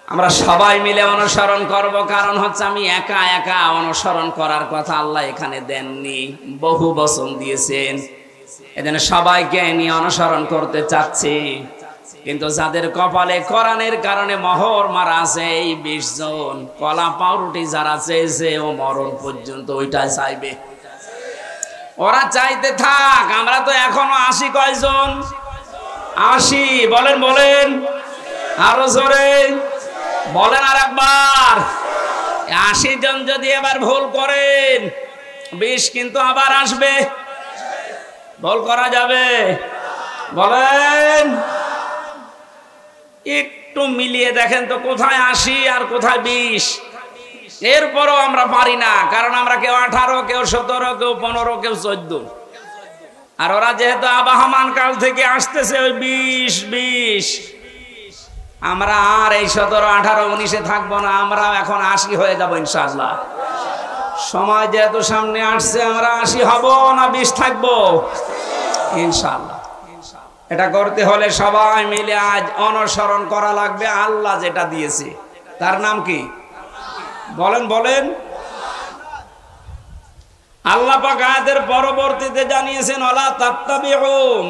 আমরা সবাই মিলে অনুসরণ করব। কারণ হচ্ছে আমি একা একা অনুসরণ করার কথা আল্লাহ এখানে দেননি, বহু বচন দিয়েছেন। এজন্য সবাইকে নিয়ে অনুসরণ করতে চাচ্ছি। কিন্তু যাদের কপালে কোরআনের কারণে মোহর মারা আছে এই 20 জন, কলা পাউরুটি যারা চেয়েছে ও মরণ পর্যন্ত ওইটাই চাইবে। ওরা চাইতে থাক, আমরা তো এখনো 80 কয়জন? 80 বলেন, বলেন আরো জোরে বলেন আর একবার। 80 জন যদি এবার ভুল করেন 20 কিন্তু আবার আসবে। ভুল করা যাবে? বলেন, একটু মিলিয়ে দেখেন তো কোথায় 80 আর কোথায় 20। এরপরও আমরা পারি না, কারণ আমরা কেউ 18, কেউ 17, কেউ 15, কেউ 14। আর ওরা যেহেতু আবাহমান কাল থেকে আসতেছে ওই 20। আমরা আর এই 17, 18, 19-এ থাকবো না, আমরা এখন 80 হয়ে যাবো ইনশাআল্লাহ। সময় যেহেতু সামনে আসছে, আমরা 80 হব না 20 থাকবো ইনশাআল্লাহ। এটা করতে হলে সবাই মিলে আজ অনুসরণ করা লাগবে আল্লাহ যেটা দিয়েছে। তার নাম কি? বলেন, বলেন। আল্লাহ পাক আয়াতের পরবর্তীতে জানিয়েছেন ওয়ালা তাত্তাবিউ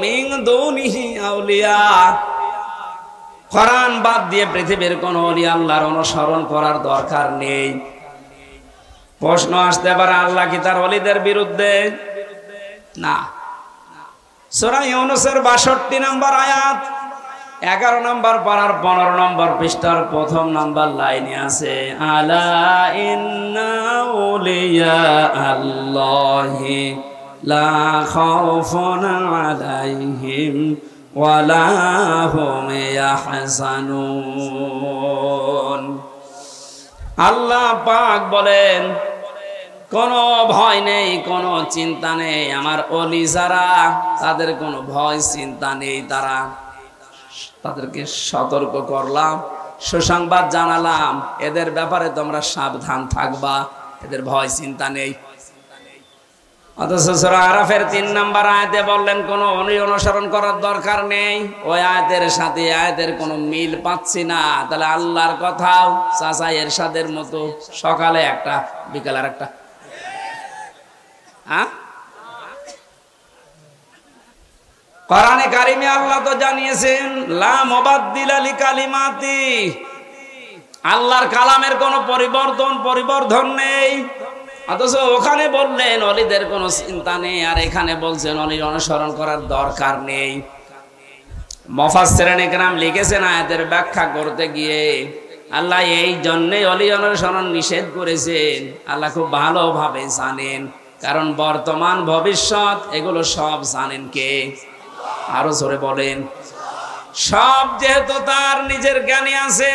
মিন দুনিহি আউলিয়া। কোরআন বাদ দিয়ে পৃথিবীর কোন ওলি আল্লাহর অনুসরণ করার দরকার নেই। প্রশ্ন আসতে পারে আল্লাহ কি তার ওলিদের বিরুদ্ধে? না। সূরা ইউনূসের 62 নম্বর আয়াত 11 নম্বর পারার 15 নম্বর পৃষ্ঠার 1ম নম্বর লাইনে আছে আলা ইন্না আউলিয়া আল্লাহি লা খাউফুন আলাইহিম ওয়ালা হুম ইয়াহজানুন। আল্লাহ পাক বলেন কোনো ভয় নেই, কোনো চিন্তা নেই। আমার ওলি যারা, তাদের কোনো ভয় চিন্তা নেই। তাদেরকে সতর্ক করলাম, সুসংবাদ জানালাম, এদের ব্যাপারে তোমরা সাবধান থাকবা, এদের ভয় চিন্তা নেই। অথচ সূরা আরাফের 3 নম্বর আয়াতে বললেন কোনো অনুসরণ করার দরকার নেই। ওই আয়াতের সাথে আয়াতের কোনো মিল পাচ্ছি না। তাহলে আল্লাহর কথাও চাচা এরশাদের মতো, সকালে একটা বিকালে একটা। কোরআনে কারিমে আল্লাহ তো জানিয়েছেন লা মুবাদদিলা লিকালিমাতি, আল্লাহর কালামের কোনো পরিবর্ধন নেই। অথচ ওখানে বললেন ওলিদের কোনো চিন্তা নেই, আর এখানে বলছেন ওলির অনুসরণ করার দরকার নেই। মুফাসসিরিন ইকরাম লিখেছেন আয়াতের ব্যাখ্যা করতে গিয়ে আল্লাহ এই জন্যই ওলি অনুসরণ নিষেধ করেছেন। আল্লাহ খুব ভালোভাবে জানেন, কারণ বর্তমান ভবিষ্যৎ এগুলো সব জানেন কে? আরো জোরে বলেন। সব যেহেতু তার নিজের জ্ঞানে আছে,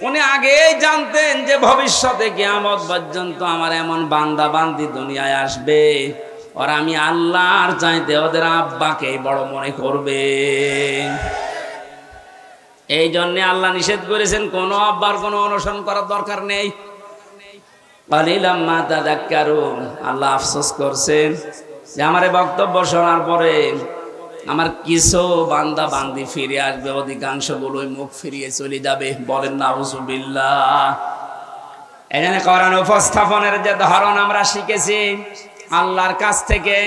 উনি আগেই জানতেন যে ভবিষ্যতে কিয়ামত পর্যন্ত আমার এমন বান্দা বান্দি দুনিয়ায় আসবে, আর আমি আল্লাহর চাইতে ওদের আব্বাকে বড় মনে করবে। এই জন্য আল্লাহ নিষেধ করেছেন কোনো আব্বার কোনো অনুসরণ করার দরকার নেই। কালিলাম মা তাযাক্কারুন। আল্লাহ আফসোস করছেন যে আমার বক্তব্য শোনার পরে আমার কিছু বান্দা বান্দি ফিরে আসবে, অধিকাংশ গুলোই মুখ ফিরিয়ে চলে যাবে। বলেন নাউযুবিল্লাহ। এখানে কোরআন উপস্থাপনের যে ধরন আমরা শিখেছি আল্লাহর কাছ থেকে,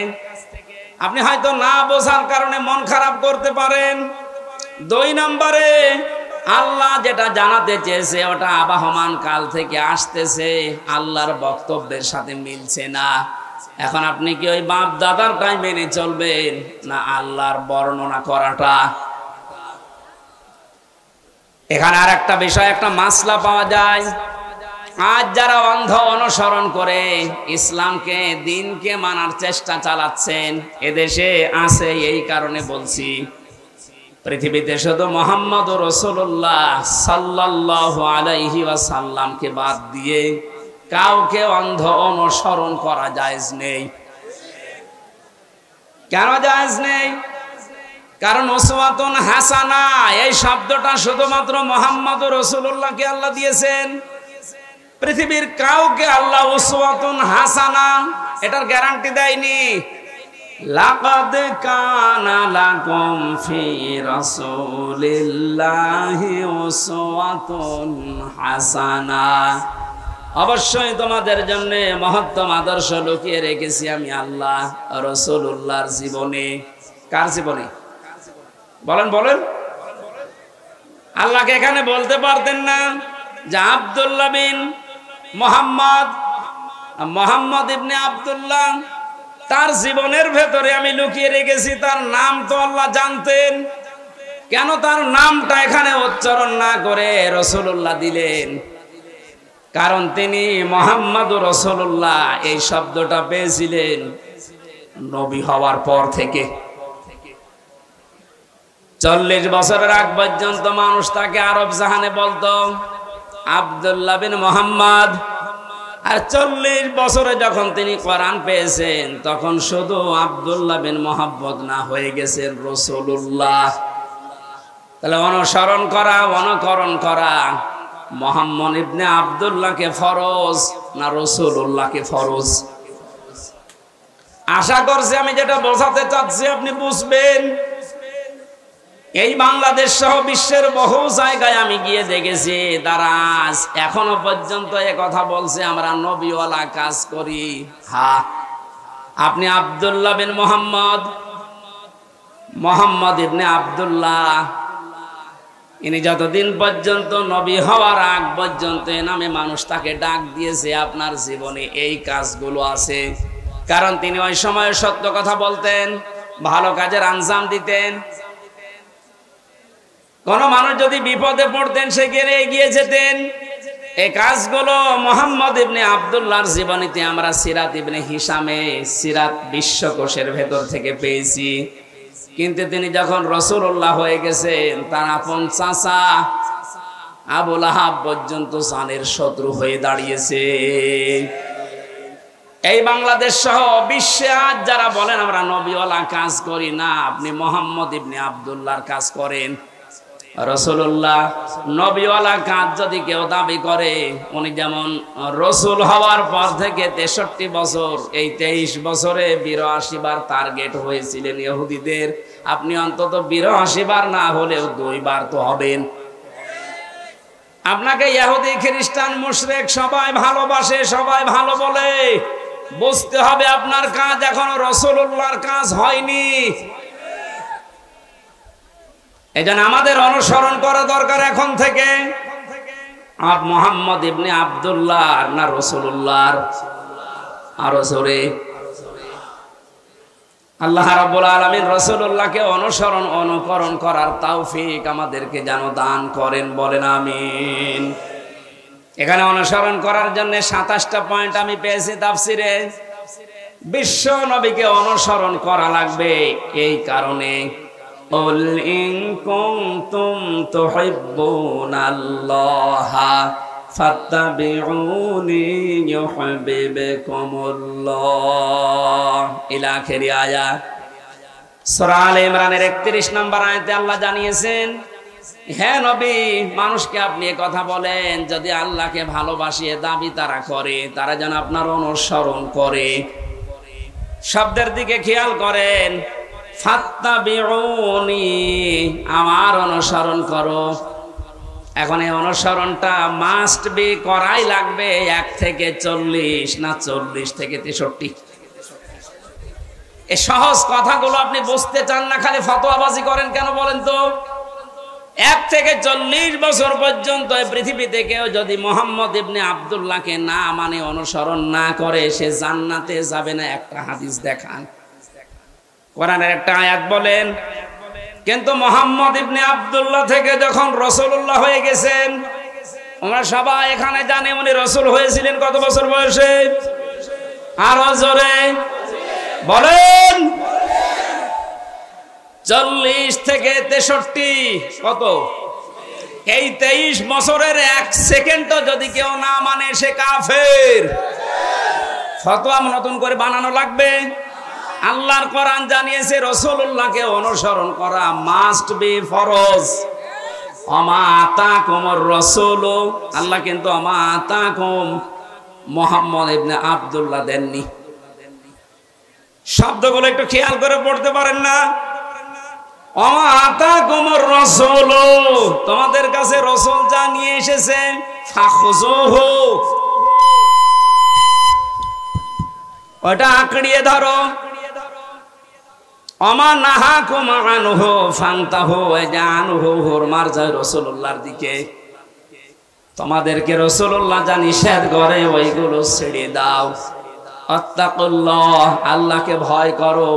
আপনি হয়তো না বোঝার কারণে মন খারাপ করতে পারেন। 2 নম্বরে আল্লাহ যেটা জানাতে চেয়েছে ওটা আবাহমান কাল থেকে আসতেছে, আল্লাহর বক্তব্যের সাথে মিলছে না। এখন আপনি কি ওই বাপ দাদারটাই মেনে চলবেন, না আল্লাহর বর্ণনা করাটা? এখানে আর একটা বিষয়, একটা মাসলা পাওয়া যায়। আজ যারা অন্ধ অনুসরণ করে ইসলামকে, দিনকে মানার চেষ্টা চালাচ্ছেন, এদেশে আছে। এই কারণে বলছি, পৃথিবীতে শুধু মুহাম্মদ রাসূলুল্লাহ সাল্লাল্লাহু আলাইহি ওয়াসাল্লামকে বাদ দিয়ে কাউকে অন্ধ অনুসরণ করা জায়েজ নেই। কেন জায়েজ নেই? কারণ উসওয়াতুন হাসানা এই শব্দটা শুধুমাত্র মুহাম্মদ রাসূলুল্লাহকে আল্লাহ দিয়েছেন। পৃথিবীর কাউকে আল্লাহ উসওয়াতুন হাসানা এটার গ্যারান্টি দেয়নি। লাকাদ কানা লাকুম ফি রাসূলিল্লাহি উসওয়াতুন হাসানা, অবশ্যই তোমাদের জন্য মহত্তম আদর্শ লুকিয়ে রেখেছি আমি আল্লাহ রাসূলুল্লাহর জীবনে। কার জীবনে? বলেন বলেন। আল্লাহকে এখানে বলতে পারতেন না যে আব্দুল্লাহ বিন মোহাম্মদ ইবনে আব্দুল্লাহ, তার জীবনের ভেতরে আমি লুকিয়ে রেখেছি। তার নাম তো আল্লাহ জানতেন, কেন তার নামটা এখানে উচ্চারণ না করে রাসূলুল্লাহ দিলেন? কারণ তিনি মুহাম্মাদুর রাসূলুল্লাহ এই শব্দটা পেয়েছিলেন নবী হওয়ার পর থেকে। 40 বছরের আগ পর্যন্ত মানুষ তাকে আরব জাহানে বলতো আব্দুল্লাহ বিন মুহাম্মদ। আর 40 বছরে যখন তিনি কোরআন পেয়েছেন, তখন শুধু আব্দুল্লাহ বিন মুহাম্মদ না, হয়ে গেছেন রাসূলুল্লাহ। তাহলে অনুসরণ করা, অনুকরণ করা মুহাম্মদ ইবনে আব্দুল্লাহকে ফরজ না রাসূলুল্লাহকে ফরজ? আশা করছি আমি যেটা বোঝাতে চাচ্ছি আপনি বুঝবেন। এই বাংলাদেশ সহ বিশ্বের বহু জায়গায় আমি গিয়ে দেখেছি, তারা আজ এখনো পর্যন্ত এ কথা বলছে আমরা নবীওয়ালা কাজ করি। হ্যাঁ, আপনি আব্দুল্লাহ বিন মোহাম্মদ ইবনে আব্দুল্লাহ, ইনি যতদিন পর্যন্ত নবী হওয়ার আগ পর্যন্ত এ নামে মানুষ তাকে ডাক দিয়েছে। আপনার জীবনে এই কাজগুলো আছে, কারণ তিনি ওই সময় সত্য কথা বলতেন, ভালো কাজের আঞ্জাম দিতেন। কোন মানুষ যদি বিপদে পড়তেন, সেখানে এগিয়ে যেতেন। এই কাজগুলো মুহাম্মদ ইবনে আব্দুল্লাহর জীবনীতে আমরা সিরাত ইবনে হিশামে, সিরাত বিশ্বকোষের ভেতর থেকে পেয়েছি। কিন্তু তিনি যখন রাসূলুল্লাহ হয়ে গেছেন, তার আপন চাচা আবু লাহাব পর্যন্ত জানের শত্রু হয়ে দাঁড়িয়েছে। এই বাংলাদেশ সহ বিশ্বে আজ যারা বলেন আমরা নবীওয়ালা কাজ করি না, আপনি মুহাম্মদ ইবনে আব্দুল্লাহর কাজ করেন। রাসূলুল্লাহ নবীওয়ালা কাজ যদি কেউ দাবি করে, উনি যেমন রাসূল হওয়ার পর থেকে 63 বছর, এই 23 বছরে 82 বার টার্গেট হয়েছিলেন ইহুদিদের, আপনি অন্তত 82 বার না হলেও 2 বার তো হবেন। আপনাকে ইহুদি, খ্রিস্টান, মুশরিক সবাই ভালোবাসে, সবাই ভালো বলে, বুঝতে হবে আপনার কাজ এখনো রাসূলুল্লাহর কাজ হয়নি। এজন্য আমাদের অনুসরণ করা দরকার এখন থেকে। মুহাম্মদ ইবনে আব্দুল্লাহ না রাসূলুল্লাহর? আরো জোরে। আল্লাহ রাব্বুল আলামিন রাসূলুল্লাহকে অনুসরণ, অনুকরণ করার তৌফিক আমাদেরকে যেন দান করেন, বলেন আমিন। এখানে অনুসরণ করার জন্য 27টা পয়েন্ট আমি পেয়েছি তাফসিরে। বিশ্ব নবীকে অনুসরণ করা লাগবে এই কারণে, قل إن كنتم تحبون الله فاتبعوني يحببكم الله إلى آخر آية। সূরা আলে ইমরানের 31 নম্বর আয়াতে আল্লাহ জানিয়েছেন, হে নবী, মানুষকে আপনি এই কথা বলেন, যদি আল্লাহকে ভালোবাসিয়ে দাবি তারা করে, তারা যেন আপনার অনুসরণ করে। শব্দের দিকে খেয়াল করেন, ফাত্তাবিউনি, আমার অনুসরণ করো। এখন এই অনুসরণটা মাস্ট বি, করাই লাগবে 1 থেকে 40 না 40 থেকে 63। এই সহজ কথাগুলো আপনি বুঝতে চান না, খালি ফতোয়াবাজি করেন কেন বলেন তো? 1 থেকে 40 বছর পর্যন্ত পৃথিবীতে কেউ যদি মুহাম্মদ ইবনে আব্দুল্লাহকে না মানে, অনুসরণ না করে, সে জান্নাতে যাবে না। একটা হাদিস দেখান, কোরআনের একটা আয়াত বলেন। কিন্তু মুহাম্মদ ইবনে আব্দুল্লাহ থেকে যখন রাসূলুল্লাহ হয়ে গেছেন, আমরা সবাই এখানে জানি উনি রাসূল হয়েছিলেন কত বছর বয়সে? আরো জোরে বলেন। 40 থেকে 63, কত? এই 23 বছরের 1 সেকেন্ডও যদি কেউ না মানে সে কাফের। ফতোয়া নতুন করে বানানো লাগবে? আল্লাহর কোরআন জানিয়েছে রাসূলুল্লাহকে অনুসরণ করা মাস্ট বি ফরজ। আমা আতাকুমুর রাসূল, আল্লাহ কিন্তু আমা আতাকুম মুহাম্মদ ইবনে আব্দুল্লাহ দেননি। শব্দগুলো একটু খেয়াল করে পড়তে পারেন না? আমা আতাকুমুর রাসূল, তোমাদের কাছে রাসূল যা নিয়ে এসেছে ফাখুযুহু, ওটা আঁকড়িয়ে ধরো। আমা নাহাকুম আনহু ফান্তাহু, এটা আনহু হুরমার যায় রাসূলুল্লাহর দিকে। তোমাদেরকে রাসূলুল্লাহ যা নিষেধ করে ওইগুলো ছেড়ে দাও। আত্তাকুল্লাহ, আল্লাহকে ভয় করো।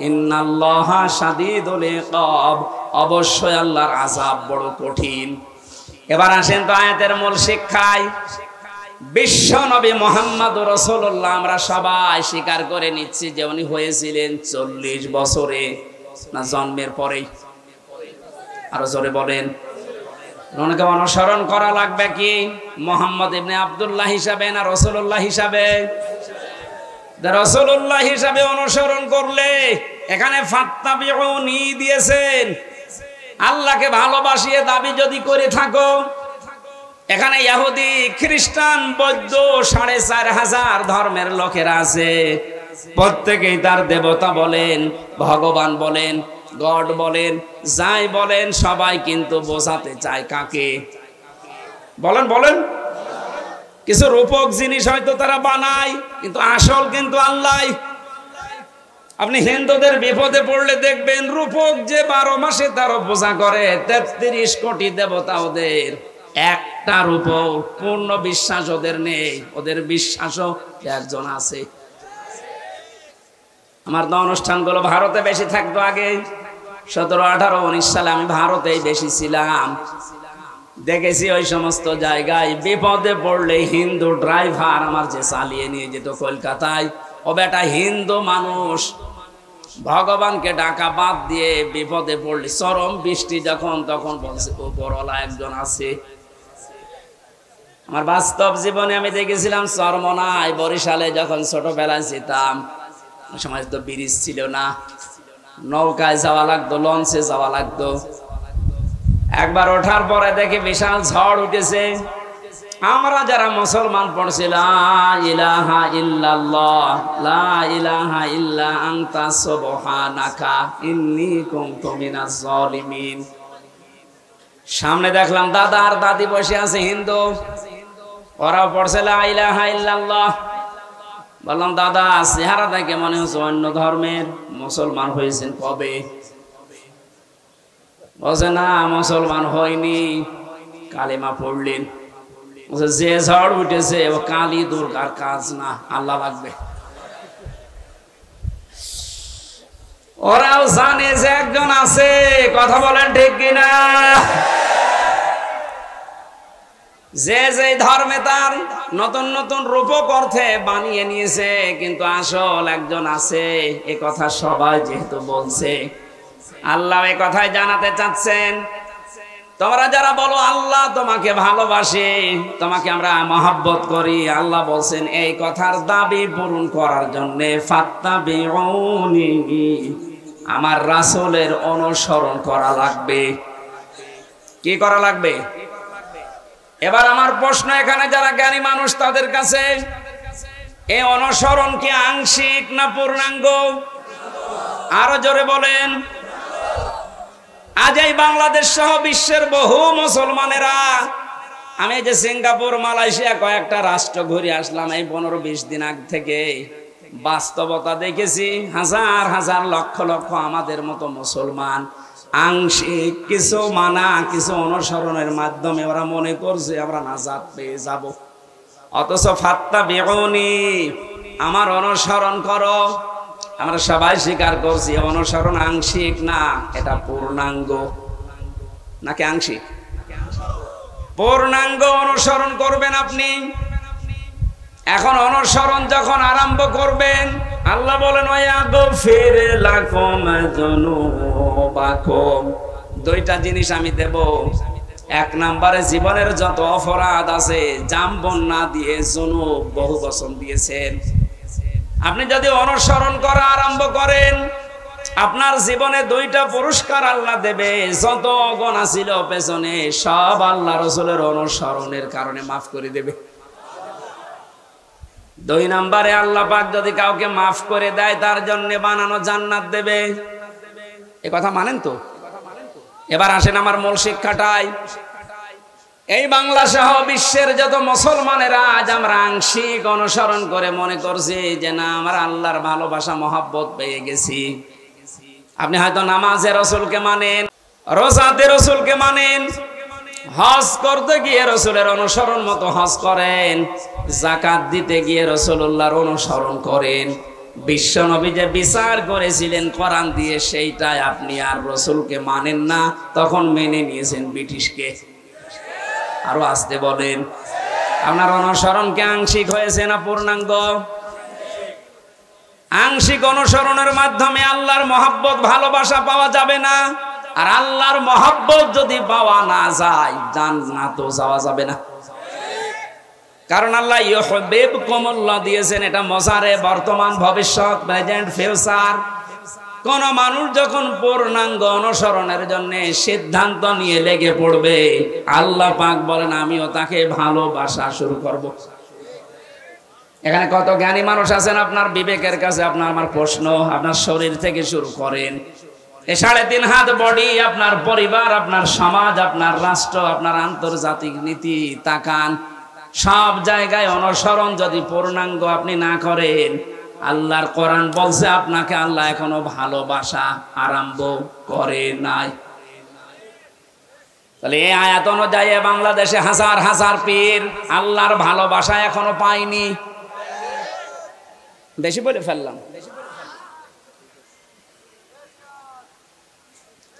ইন্নাল্লাহা শাদীদুল ইকাব, অবশ্যই আল্লাহর আযাব বড় কঠিন। এবার আসেন তো আয়াতের মূল শিক্ষায়। বিশ্ব নবী মুহাম্মদুর রাসূলুল্লাহ আমরা সবাই স্বীকার করে নিচ্ছি যে উনি হয়েছিলেন 40 বছরে, না জন্মের পরেই? আরো জোরে বলেন। ওনাকে অনুসরণ করা লাগবে কি মুহাম্মদ ইবনে আব্দুল্লাহ হিসাবে না রাসূলুল্লাহ হিসাবে? রাসূলুল্লাহ হিসাবে অনুসরণ করলে এখানে ফাত্তাবিউনি দিয়েছেন। আল্লাহকে ভালোবাসিয়ে দাবি যদি করে থাকো, এখানে ইহুদি খ্রিস্টান বৌদ্ধ 4500 ধর্মের লোকেরা আছে, প্রত্যেকেই তার দেবতা বলেন, ভগবান বলেন, গড বলেন, যাই বলেন, সবাই কিন্তু বোঝাতে চায় কাকে? বলেন বলেন। কিছু রূপক জিনিস হয়তো তারা বানায়, কিন্তু আসল কিন্তু আল্লাহ। আপনি হিন্দুদের বিপদে পড়লে দেখবেন রূপক যে 12 মাসে 13 পূজা করে, 33 কোটি দেবতা ওদের, একটা রূপক পূর্ণ বিশ্বাস ওদের নেই। ওদের বিশ্বাসও একজন আছে। আমার তো অনুষ্ঠানগুলো ভারতে বেশি থাকতো আগে, 17, 18, 19 সালে আমি ভারতেই বেশি ছিলাম। দেখেছি ওই সমস্ত জায়গায় বিপদে পড়লে হিন্দু ড্রাইভার আমার যে চালিয়ে নিয়ে যেত কলকাতায়, ও বেটা হিন্দু মানুষ, ভগবানকে ডাকা বাদ দিয়ে বিপদে পড়লে, চরম বৃষ্টি যখন, তখন বলছে উপরওয়ালা একজন আছে। আমার বাস্তব জীবনে আমি দেখেছিলাম চরমনায়, বরিশালে যখন ছোটবেলায় যেতাম, ওই সময় তো ব্রিজ ছিল না, নৌকায় যাওয়া লাগতো, লঞ্চে যাওয়া লাগতো। একবার ওঠার পরে দেখি বিশাল ঝড় উঠেছে। আমরা যারা মুসলমান পড়ছি লা ইলাহা ইল্লাল্লাহ, লা ইলাহা ইল্লা আনতা সুবহানাকা ইন্নী কুনতু মিনাজ জালিমিন। সামনে দেখলাম দাদা আর দাদি বসে আছে হিন্দু, ওরাও পড়ছে লা ইলাহা ইল্লাল্লাহ। বললাম দাদা চেহারা দেখে মনে হচ্ছে অন্য ধর্মের, মুসলমান হয়েছেন কবে? বলছে না মুসলমান হয়নি, কালেমা পড়লেন। যে ঝড় উঠেছে ও কালী দুর্গার কাজ না, আল্লাহ লাগবে। ওরাও জানে যে একজন আছে, কথা বলেন ঠিক কিনা? যে যে ধর্মে তার নতুন নতুন রূপক অর্থে বানিয়ে নিয়েছে, কিন্তু আসল একজন আছে, এ কথা সবাই যেহেতু বলছে, আল্লাহ এ কথাই জানাতে চাচ্ছেন। তোমরা যারা বলো আল্লাহ তোমাকে ভালোবাসে, তোমাকে আমরা মহব্বত করি, আল্লাহ বলছেন এই কথার দাবি পূরণ করার জন্য ফাত্তাবিউনি, আমার রাসূলের অনুসরণ করা লাগবে। কি করা লাগবে? এবার আমার প্রশ্ন, এখানে যারা জ্ঞানী মানুষ তাদের কাছে, এই অনুসরণ কি আংশিক না পূর্ণাঙ্গ? আরো জোরে বলেন। আজ এই বাংলাদেশ সহ বিশ্বের বহু মুসলমানেরা, আমি যে সিঙ্গাপুর, মালয়েশিয়া কয়েকটা রাষ্ট্র ঘুরে আসলাম এই 15-20 দিন আগ থেকে, বাস্তবতা দেখেছি হাজার হাজার লক্ষ লক্ষ আমাদের মতো মুসলমান আংশিক কিছু মানা, কিছু অনুসরণের মাধ্যমে ওরা মনে করছে আমরা নাজাত পেয়ে যাব। অথচ ফাত্তাবিউনি, আমার অনুসরণ করো, আমরা সবাই স্বীকার করছি অনুসরণ আংশিক না, এটা পূর্ণাঙ্গ। নাকি আংশিক? পূর্ণাঙ্গ অনুসরণ করবেন আপনি। এখন অনুসরণ যখন আরম্ভ করবেন, আল্লাহ বলেন ওয়াগফির লাকুম যুনুবাকুম, দুইটা জিনিস আমি দেব। এক নম্বরে জীবনের যত অপরাধ আছে, জাম্বন না দিয়ে যুনুব বহু বচন দিয়েছেন। আপনি যদি অনুসরণ করা আরম্ভ করেন, আপনার জীবনে দুইটা পুরস্কার আল্লাহ দেবে। যত অগণা ছিল পেছনে, সব আল্লাহ রাসূলের অনুসরণের কারণে মাফ করে দেবে। দুই নম্বরে আল্লাহ পাক যদি কাউকে মাফ করে দেয়, তার জন্য বানানো জান্নাত দেবে। এ কথা মানেন তো? এবার আসেন আমার মূল শিক্ষাটাই। এই বাংলা সহ বিশ্বের যত মুসলমানেরা আজ আমরা আংশিক অনুসরণ করে মনে করছি যে না, আমরা আল্লাহর ভালোবাসা মহব্বত পেয়ে গেছি। আপনি হয়তো নামাজে রসুলকে মানেন, রোজাতে রসুলকে মানেন, হজ করতে গিয়ে রসুলের অনুসরণ মতো হজ করেন, যাকাত দিতে গিয়ে রাসূলুল্লাহর অনুসরণ করেন। বিশ্ব নবী যে বিচার করেছিলেন কোরআন দিয়ে, সেইটাই আপনি আর রসুলকে মানেন না, তখন মেনে নিয়েছেন ব্রিটিশকে। আরো আসতে বলেন, আপনার অনুসরণ কি আংশিক হয়েছে না পূর্ণাঙ্গ? আংশিক অনুসরণের মাধ্যমে আল্লাহর মহব্বত ভালোবাসা পাওয়া যাবে না। আর আল্লাহর মহব্বত যদি পাওয়া না যায়, জান্নাতও যাওয়া যাবে না। কারণ আল্লাহ ইউহিব্বুকুমুল্লাহ দিয়েছেন, এটা মজারে বর্তমান ভবিষ্যৎ, প্রেজেন্ট ফিউচার। কোন মানুষ যখন পূর্ণাঙ্গ অনুসরণের জন্য সিদ্ধান্ত নিয়ে লেগে পড়বে, আল্লাহ পাক বলেন আমিও তাকে ভালোবাসা শুরু করব। এখানে কত জ্ঞানী মানুষ আছেন, আপনার বিবেকের কাছে আপনার আমার প্রশ্ন, আপনার শরীর থেকে শুরু করেন, এই 3.5 হাত বডি, আপনার পরিবার, আপনার সমাজ, আপনার রাষ্ট্র, আপনার আন্তর্জাতিক নীতি তাকান, সব জায়গায় অনুসরণ যদি পূর্ণাঙ্গ আপনি না করেন, আল্লাহর কোরআন বলছে আপনাকে আল্লাহ এখনো ভালোবাসা আরম্ভ করে নাই। তাহলে এই আয়াত অনুযায়ী বাংলাদেশে হাজার হাজার পীর আল্লাহর ভালোবাসা এখনো পায়নি। বেশি বলে ফেললাম।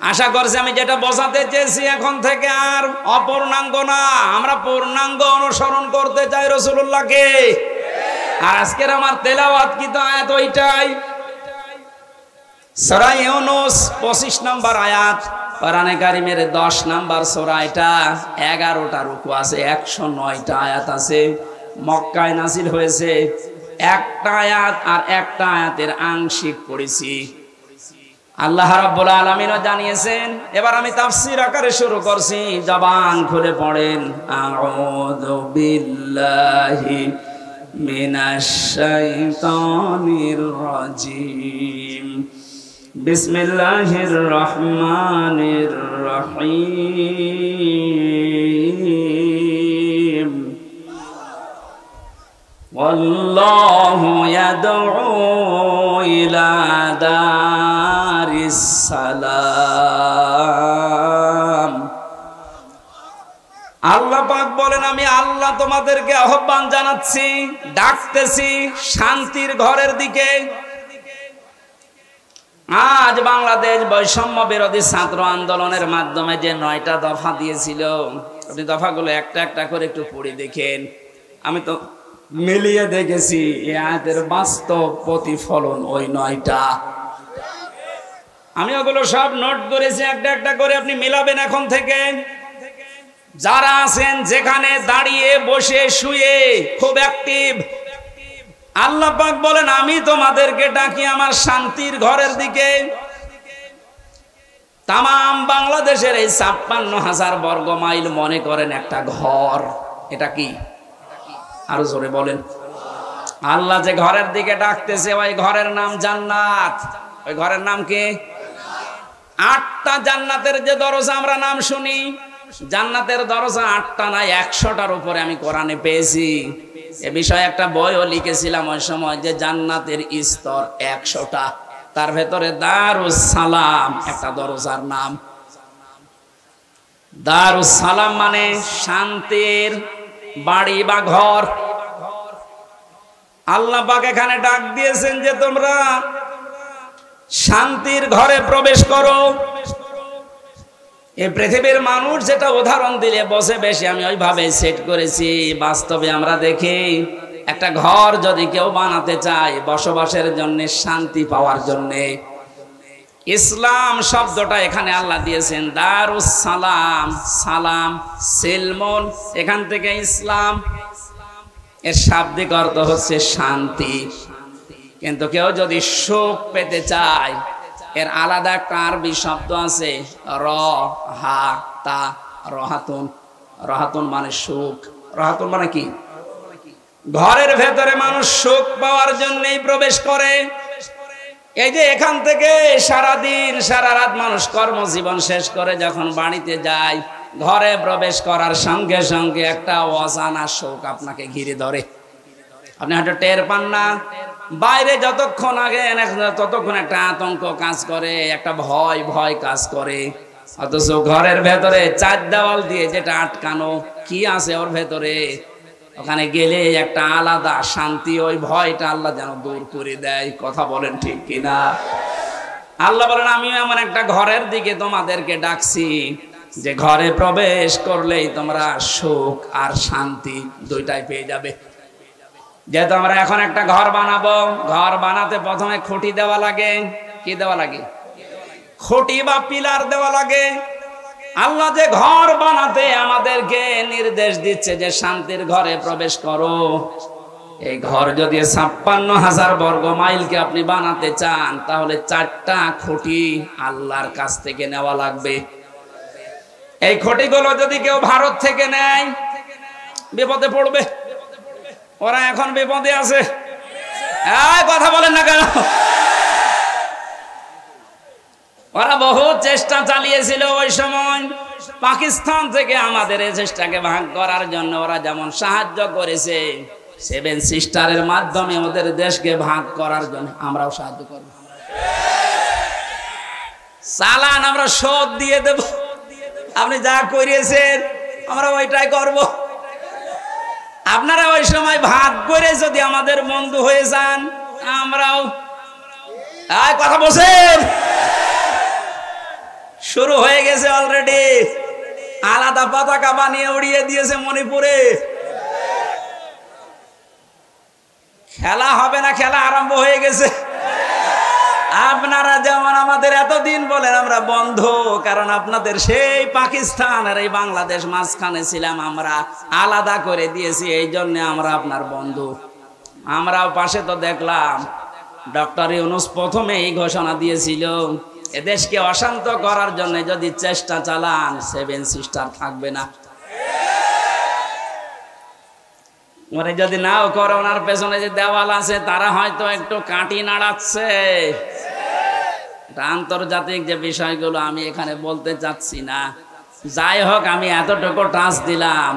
আশা করছি আমি যেটা বোঝাতে চেয়েছি এখন থেকে আর অপূর্ণাঙ্গ না, আমরা পূর্ণাঙ্গ অনুসরণ করতে চাই রাসূলুল্লাহকে। আর আজকের আমার তেলাওয়াত কি তো আয়াত ওইটাই, সূরা ইউনূস 25 নম্বর আয়াত, কোরআনে কারীমের 10 নম্বর সূরা। এটা 11টা রুকু আছে, 109টা আয়াত আছে। মক্কায় নাযিল হয়েছে। একটা আয়াত আর একটা আয়াতের আংশিক পড়েছি। আল্লাহ রাব্বুল আলামিনও জানিয়েছেন। এবার আমি তাফসীর আকারে শুরু করছি, জবান খুলে পড়েন। আউযু বিল্লাহি মিনাশ শাইতানির রাজিম, বিসমিল্লাহির রহমানির রহিম। ওয়াল্লাহু ইয়াদউ ইলা দারিস সালাম। আল্লাহ পাক বলেন আমি আল্লাহ তোমাদেরকে আহ্বান জানাচ্ছি, ডাকতেছি শান্তির ঘরের দিকে। আজ বাংলাদেশ বৈষম্য বিরোধী ছাত্র আন্দোলনের মাধ্যমে যে 9টা দফা দিয়েছিল, আপনি দফাগুলো একটা একটা করে একটু পড়ে দেখেন। আমি তো মিলিয়ে দেখেছি এই আয়াতের বাস্তব প্রতিফলন ওই 9টা। আমি ওগুলো সব নোট করেছি একটা একটা করে, আপনি মিলাবেন এখন থেকে। যারা আছেন যেখানে, দাঁড়িয়ে, বসে, শুয়ে, খুব অ্যাক্টিভ। আল্লাহ পাক বলেন আমি তোমাদেরকে ডাকি আমার শান্তির ঘরের দিকে। তামাম বাংলাদেশের এই 56,000 বর্গ মাইল মনে করেন একটা ঘর। এটা কি? আরো জোরে বলেন। আল্লাহ যে ঘরের দিকে ডাকতেছে, ওই ঘরের নাম জান্নাত। ওই ঘরের নাম কি? 8টা জান্নাতের যে দরজা আমরা নাম শুনি, জান্নাতের দরজা 8টা না 100টার উপরে আমি কোরআনে পেয়েছি। এ বিষয়ে একটা বইও লিখেছিলাম ওই সময়, যে জান্নাতের স্তর 100টা। তার ভেতরে দারুস সালাম একটা দরজার নাম। দারুস সালাম মানে শান্তির বাড়ি বা ঘর। আল্লাহ পাক এখানে ডাক দিয়েছেন যে তোমরা শান্তির ঘরে প্রবেশ করো। এই পৃথিবীর মানুষ যেটা উদাহরণ দিলে বসে বেশি আমি ওইভাবে সেট করেছি। বাস্তবে আমরা দেখি একটা ঘর যদি কেউ বানাতে চায় বসবাসের জন্য, শান্তি পাওয়ার জন্য, ইসলাম শব্দটা এখানে আল্লাহ দিয়েছেন দারুস সালাম, সালাম সিলমন, এখান থেকে ইসলাম এর শাব্দিক অর্থ হচ্ছে শান্তি। কিন্তু কেউ যদি সুখ পেতে চায় এর আলাদা একটা আরবি শব্দ আছে রহাতা, রহাতুন। রহাতুন মানে সুখ। রহাতুন মানে কি? ঘরের ভেতরে মানুষ সুখ পাওয়ার জন্যই প্রবেশ করে। এই যে এখান থেকে সারাদিন সারা রাত মানুষ কর্মজীবন শেষ করে যখন বাড়িতে যায়, ঘরে প্রবেশ করার সঙ্গে সঙ্গে একটা অজানা শোক আপনাকে ঘিরে ধরে, আপনি হয়তো টের পান না। বাইরে যতক্ষণ আগে ততক্ষণ একটা আতঙ্ক কাজ করে, একটা ভয় ভয় কাজ করে, অথচ ঘরের ভেতরে চার দেওয়াল দিয়ে যেটা আটকানো, কি আছে ওর ভেতরে, ওখানে গেলে একটা আলাদা শান্তি, ওই ভয়টা আল্লাহ যেন দূর করে দেয়। কথা বলেন ঠিক কিনা? আল্লাহ বলেন আমিও এমন একটা ঘরের দিকে তোমাদেরকে ডাকছি যে ঘরে প্রবেশ করলেই তোমরা সুখ আর শান্তি দুইটাই পেয়ে যাবে। যেহেতু আমরা এখন একটা ঘর বানাবো, ঘর বানাতে প্রথমে খুঁটি দেওয়া লাগে। কি দেওয়া লাগে? খুঁটি বা পিলার দেওয়া লাগে। আল্লাহ যে ঘর বানাতে আমাদেরকে নির্দেশ দিচ্ছে যে শান্তির ঘরে প্রবেশ করো, এই ঘর যদি 56,000 বর্গ মাইলকে আপনি বানাতে চান তাহলে 4টা খুঁটি আল্লাহর কাছ থেকে নেওয়া লাগবে। এই খুঁটিগুলো যদি কেউ ভারত থেকে নেয় বিপদে পড়বে। ওরা এখন বিপদে আছে। কথা বলেন না কেন? ওরা বহু চেষ্টা চালিয়েছিল ওই সময় পাকিস্তান থেকে আমাদের এই চেষ্টাকে ভাগ করার জন্য। ওরা যেমন সাহায্য করেছে 7 সিস্টারের মাধ্যমে ওদের দেশকে ভাগ করার জন্য আমরাও সাহায্য করব। চালান আমরা শোধ দিয়ে দেব, আপনি যা করিয়েছেন আমরা ওইটাই করব। আপনারা ওই সময় ভাগ করে যদি আমাদের বন্ধু হয়ে যান আমরাও। কথা বলছেন? শুরু হয়ে গেছে অলরেডি। আলাদা পতাকা বানিয়ে উড়িয়ে দিয়েছে মণিপুরে। খেলা হবে না, খেলা আরম্ভ হয়ে গেছে। আপনারা যেমন আমাদের এতদিন বলেন আমরা বন্ধু, কারণ আপনাদের সেই পাকিস্তান আর এই বাংলাদেশ মাঝখানে ছিলাম, আমরা আলাদা করে দিয়েছি, এই জন্য আমরা আপনার বন্ধু। আমরাও পাশে তো দেখলাম ডক্টর ইউনূস প্রথমে এই ঘোষণা দিয়েছিল এদেশকে অশান্ত করার জন্য যদি চেষ্টা চালান 7 সিস্টার থাকবে না। মানে যদি নাও করে ওনার পেছনে যে দেওয়াল আছে তারা হয়তো একটু কাটি নাড়াচ্ছে। আন্তর্জাতিক যে বিষয়গুলো আমি এখানে বলতে চাচ্ছি না। যাই হোক, আমি এতটুকু টাচ দিলাম,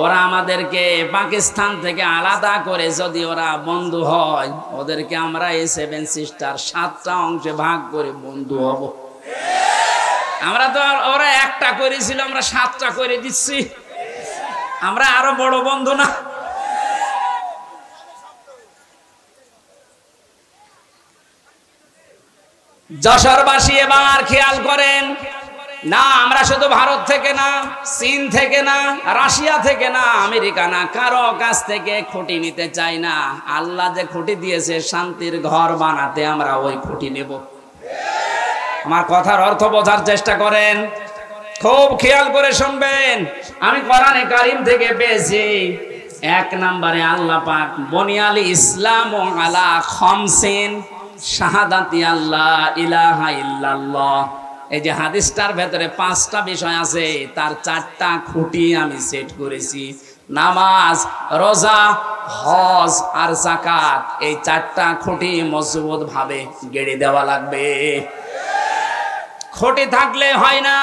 ওরা আমাদেরকে পাকিস্তান থেকে আলাদা করে যদি ওরা বন্ধু হয়, ওদেরকে আমরা এই 7 সিস্টার 7টা অংশে ভাগ করে বন্ধু হব। আমরা তো ওরা একটা করেছিল, আমরা 7টা করে দিচ্ছি, আমরা আরো বড় বন্ধু না? যশোরবাসী এবার খেয়াল করেন, না আমরা শুধু ভারত থেকে না, চীন থেকে না, রাশিয়া থেকে না, আমেরিকা না, কারো কাছ থেকে খুঁটি নিতে চাই না। আল্লাহ যে খুঁটি দিয়েছে শান্তির ঘর বানাতে, আমরা ওই খুঁটি নেব। আমার কথার অর্থ বোঝার চেষ্টা করেন, খুব খেয়াল করে শুনবেন। আমি কোরআনে কারীম থেকে পেয়েছি 1 নম্বরে আল্লাহ পাক বুনিয়াল ইসলাম আলা খামসিন শাহাদাতি আল্লাহ ইলাহা ইল্লাল্লাহ। এই যে হাদিসটার ভেতরে 5টা বিষয় আছে, তার 4টা খুঁটি আমি সেট করেছি। নামাজ, রোজা, হজ আর যাকাত, এই 4টা খুঁটি মজবুত ভাবে গেড়ে দেওয়া লাগবে। খুঁটি থাকলে হয় না।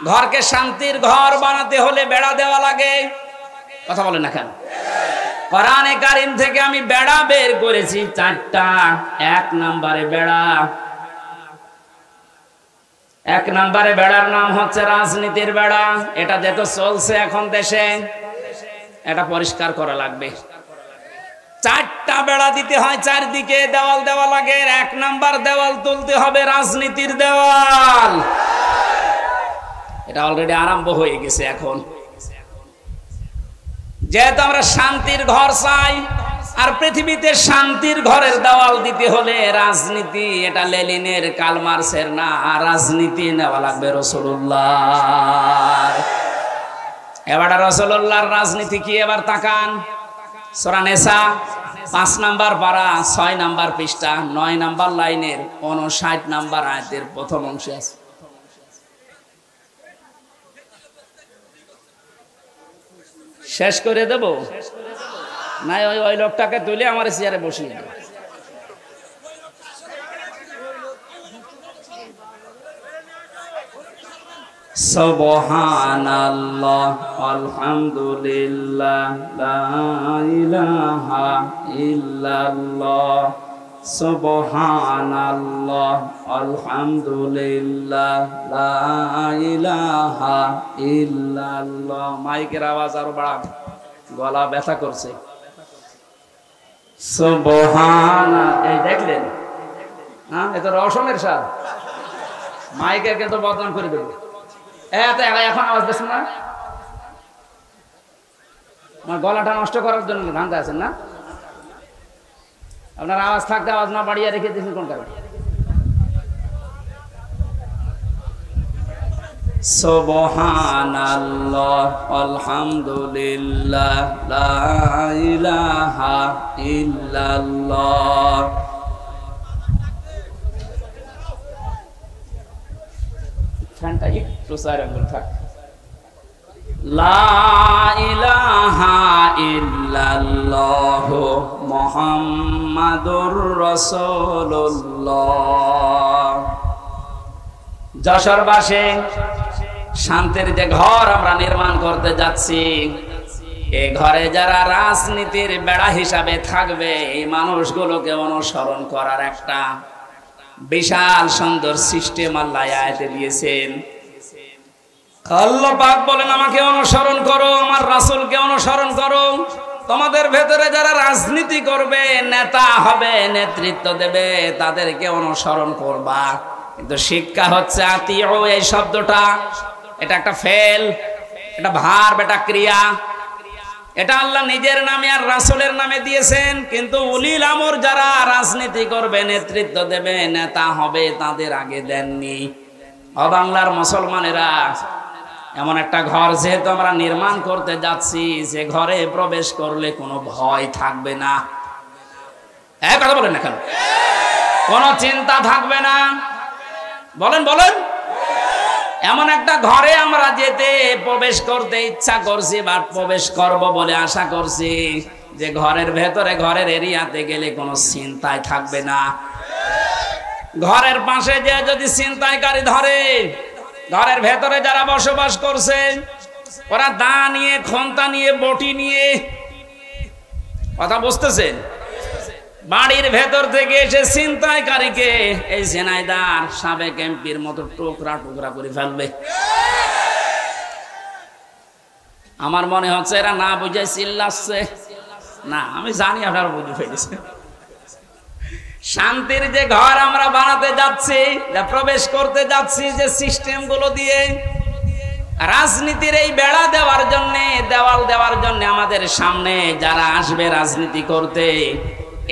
ঘরকে শান্তির ঘর বানাতে হলে বেড়া দেওয়া লাগে। কথা বলেন না কেন? কোরআনে কারীম থেকে আমি বেড়া বের করেছি 4টা। 1 নম্বরে বেড়া, 1 নম্বরে বেড়ার নাম হচ্ছে রাজনীতির বেড়া। এটা যেহেতু চলছে এখন দেশে, এটা পরিষ্কার করা লাগবে। 4টা 4টা বেড়া দিতে হয়, চারদিকে দেওয়াল দেওয়া লাগে। 1 নাম্বার দেওয়াল তুলতে হবে রাজনীতির দেওয়াল। এটা অলরেডি আরম্ভ হয়ে গেছে। এখন যেহেতু আমরা শান্তির ঘর চাই, আর পৃথিবীতে শান্তির ঘরের দেওয়াল দিতে হলে রাজনীতি, এটা লেনিনের কার্ল মার্ক্সের না, রাজনীতি নেওয়া লাগবে রাসূলুল্লাহ। এবার রাসূলুল্লাহর রাজনীতি কি? এবার তাকান সূরা নিসা 5 নাম্বার পারা 6 নাম্বার পৃষ্ঠা 9 নাম্বার লাইনের 59 নাম্বার আয়াতের প্রথম অংশে আছে। শেষ করে দেব না? ওই লোকটাকে তুলে আমার চেয়ারে বসিয়ে দেব। সুবহানাল্লাহ আলহামদুলিল্লাহ লা ইলাহা ইল্লাল্লাহ সুবহানাল্লাহ আলহামদুলিল্লাহ লা ইলাহা ইল্লাল্লাহ। মাইকের আওয়াজ আরো বাড়ান, গলা ব্যথা করছে। সুবহানাল্লাহ, এই দেখলেন? হ্যাঁ, এটা রসমের স্বাদ। মাইকের কিন্তু বদনাম করে দেবো। এখন আওয়াজ দিচ্ছেন না? আমার গলাটা নষ্ট করার জন্য ধান্দা আছেন না? আপনার আওয়াজ থাকতে আওয়াজ না বাড়িয়ে রেখে দিয়েছেন কোন কারণে? সুবহানাল্লাহ আলহামদুলিল্লাহ লা ইলাহা ইল্লাল্লাহ। ফ্যানটা একটু 4 আঙ্গুল থাক। লা ইলাহা ইল্লাল্লাহ মুহাম্মাদুর রাসূলুল্লাহ। যশোরবাসী, শান্তির যে ঘর আমরা নির্মাণ করতে যাচ্ছি, এই ঘরে যারা রাজনীতির বেড়া হিসাবে থাকবে, এই মানুষগুলোকে অনুসরণ করার একটা বিশাল সুন্দর সিস্টেম আল্লাহ আয়াতে দিয়েছেন। আল্লাহ পাক বলেন, আমাকে অনুসরণ করো, আমার রাসূলকে অনুসরণ করো। তোমাদের ভেতরে যারা রাজনীতি করবে, নেতা হবে, নেতৃত্ব দেবে, তাদেরকে অনুসরণ করবা। কিন্তু শিক্ষা হচ্ছে আতিউ, এই শব্দটা এটা একটা ফেল, এটা ভার্ব, এটা ক্রিয়া। এটা আল্লাহ নিজের নামে আর রাসূলের নামে দিয়েছেন, কিন্তু উলিল আমর যারা রাজনীতি করবে, নেতৃত্ব দেবে, নেতা হবে, তাদের আগে দেননি। বাংলার মুসলমানেরা, এমন একটা ঘর যেহেতু আমরা নির্মাণ করতে যাচ্ছি, যে ঘরে প্রবেশ করলে কোনো ভয় থাকবে না। কথা বলেন না কেন? কোনো চিন্তা থাকবে না। বলেন বলেন। এমন একটা ঘরে আমরা যেতে প্রবেশ করতে ইচ্ছা করছি বা প্রবেশ করব বলে আশা করছি, যে ঘরের ভেতরে, ঘরের এরিয়াতে গেলে কোনো চিন্তাই থাকবে না। ঘরের পাশে যে যদি ছিনতাইকারী ধরে, ঘরের ভেতরে যারা বসবাস করছে, ওরা দা নিয়ে, খন্তা নিয়ে, বটি নিয়ে, কথা বুঝতেছেন, বাড়ির ভেতর থেকে এসে ছিনতাইকারীকে এই ঝিনাইদহ সাবেক এমপির মতো টুকরা টুকরা করে ফেলবে। আমার মনে হচ্ছে এরা না বুঝে চিল্লাচ্ছে। না, আমি জানি আপনারা বুঝে ফেলেছে। শান্তির যে ঘর আমরা বানাতে যাচ্ছি, প্রবেশ করতে যাচ্ছি, যে সিস্টেম গুলো দিয়ে রাজনীতির এই বেড়া দেওয়ার জন্য, দেওয়াল দেওয়ার জন্য, আমাদের সামনে যারা আসবে রাজনীতি করতে,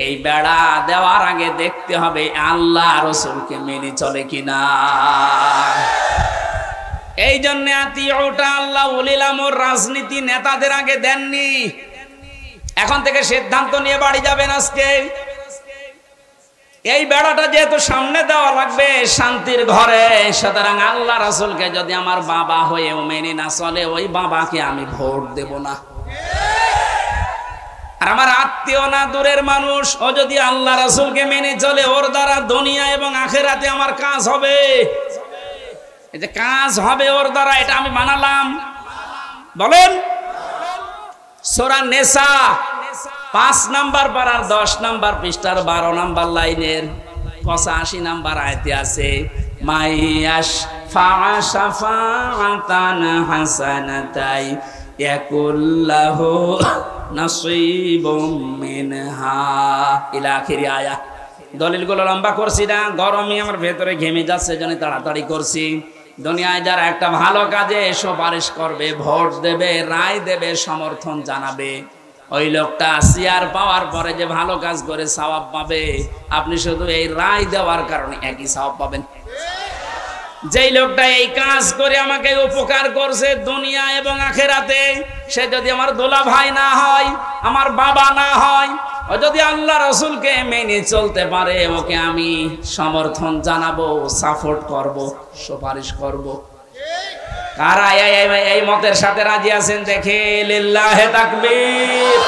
এই বেড়া দেওয়ার আগে দেখতে হবে আল্লাহ রাসূলকে মেনে চলে কিনা। এই জন্য আতিউটা আল্লাহ উলিল আমর রাজনীতি নেতাদের আগে দেননি। এখন থেকে সিদ্ধান্ত নিয়ে বাড়ি যাবেন আজকে। এই বেড়াটা যেহেতু সামনে দেওয়া লাগবে শান্তির ঘরে, সুতরাং আল্লাহ রাসূলকে যদি আমার বাবা হয়েও মেনে না চলে, ওই বাবাকে আমি ভোট দেব না। আর আমার আত্মীয় না, দূরের মানুষ, ও যদি আল্লাহ রাসূলকে মেনে চলে, ওর দ্বারা দুনিয়া এবং আখিরাতে আমার কাজ হবে। এই যে কাজ হবে ওর দ্বারা, এটা আমি বানালাম। বলেন, সূরা নিসা 5 নাম্বার পারার 10 নাম্বার পৃষ্ঠার 12 নাম্বার লাইনের 85 নাম্বার আয়াতে আছে, মাইয়াশ ফাআশাফাআতান হাসানাতাই ইয়াকুল্লাহু নাসীবুম মিনহা ইলা আখিরি আয়াত। দলিলগুলো লম্বা করছি না, গরমে আমার ভেতরে ঘেমে যাচ্ছে, জন্য তাড়াতাড়ি করছি। দুনিয়ায় যারা একটা ভালো কাজে সুপারিশ করবে, ভোট দেবে, রায় দেবে, সমর্থন জানাবে, ওই লোকটা চেয়ার পাওয়ার পরে যে ভালো কাজ করে সওয়াব পাবে, আপনি শুধু এই রায় দেওয়ার কারণে একই সওয়াব পাবেন। যেই লোকটা এই কাজ করে আমাকে উপকার করছে দুনিয়া এবং আখিরাতে, সে যদি আমার দোলা ভাই না হয়, আমার বাবা না হয়, ও যদি আল্লাহ রাসূলকে মেনে চলতে পারে, ওকে আমি সমর্থন জানাবো, সাপোর্ট করব, সুপারিশ করব। কারা এই মতের সাথে রাজি আছেন দেখে লিল্লাহে তাকবীর।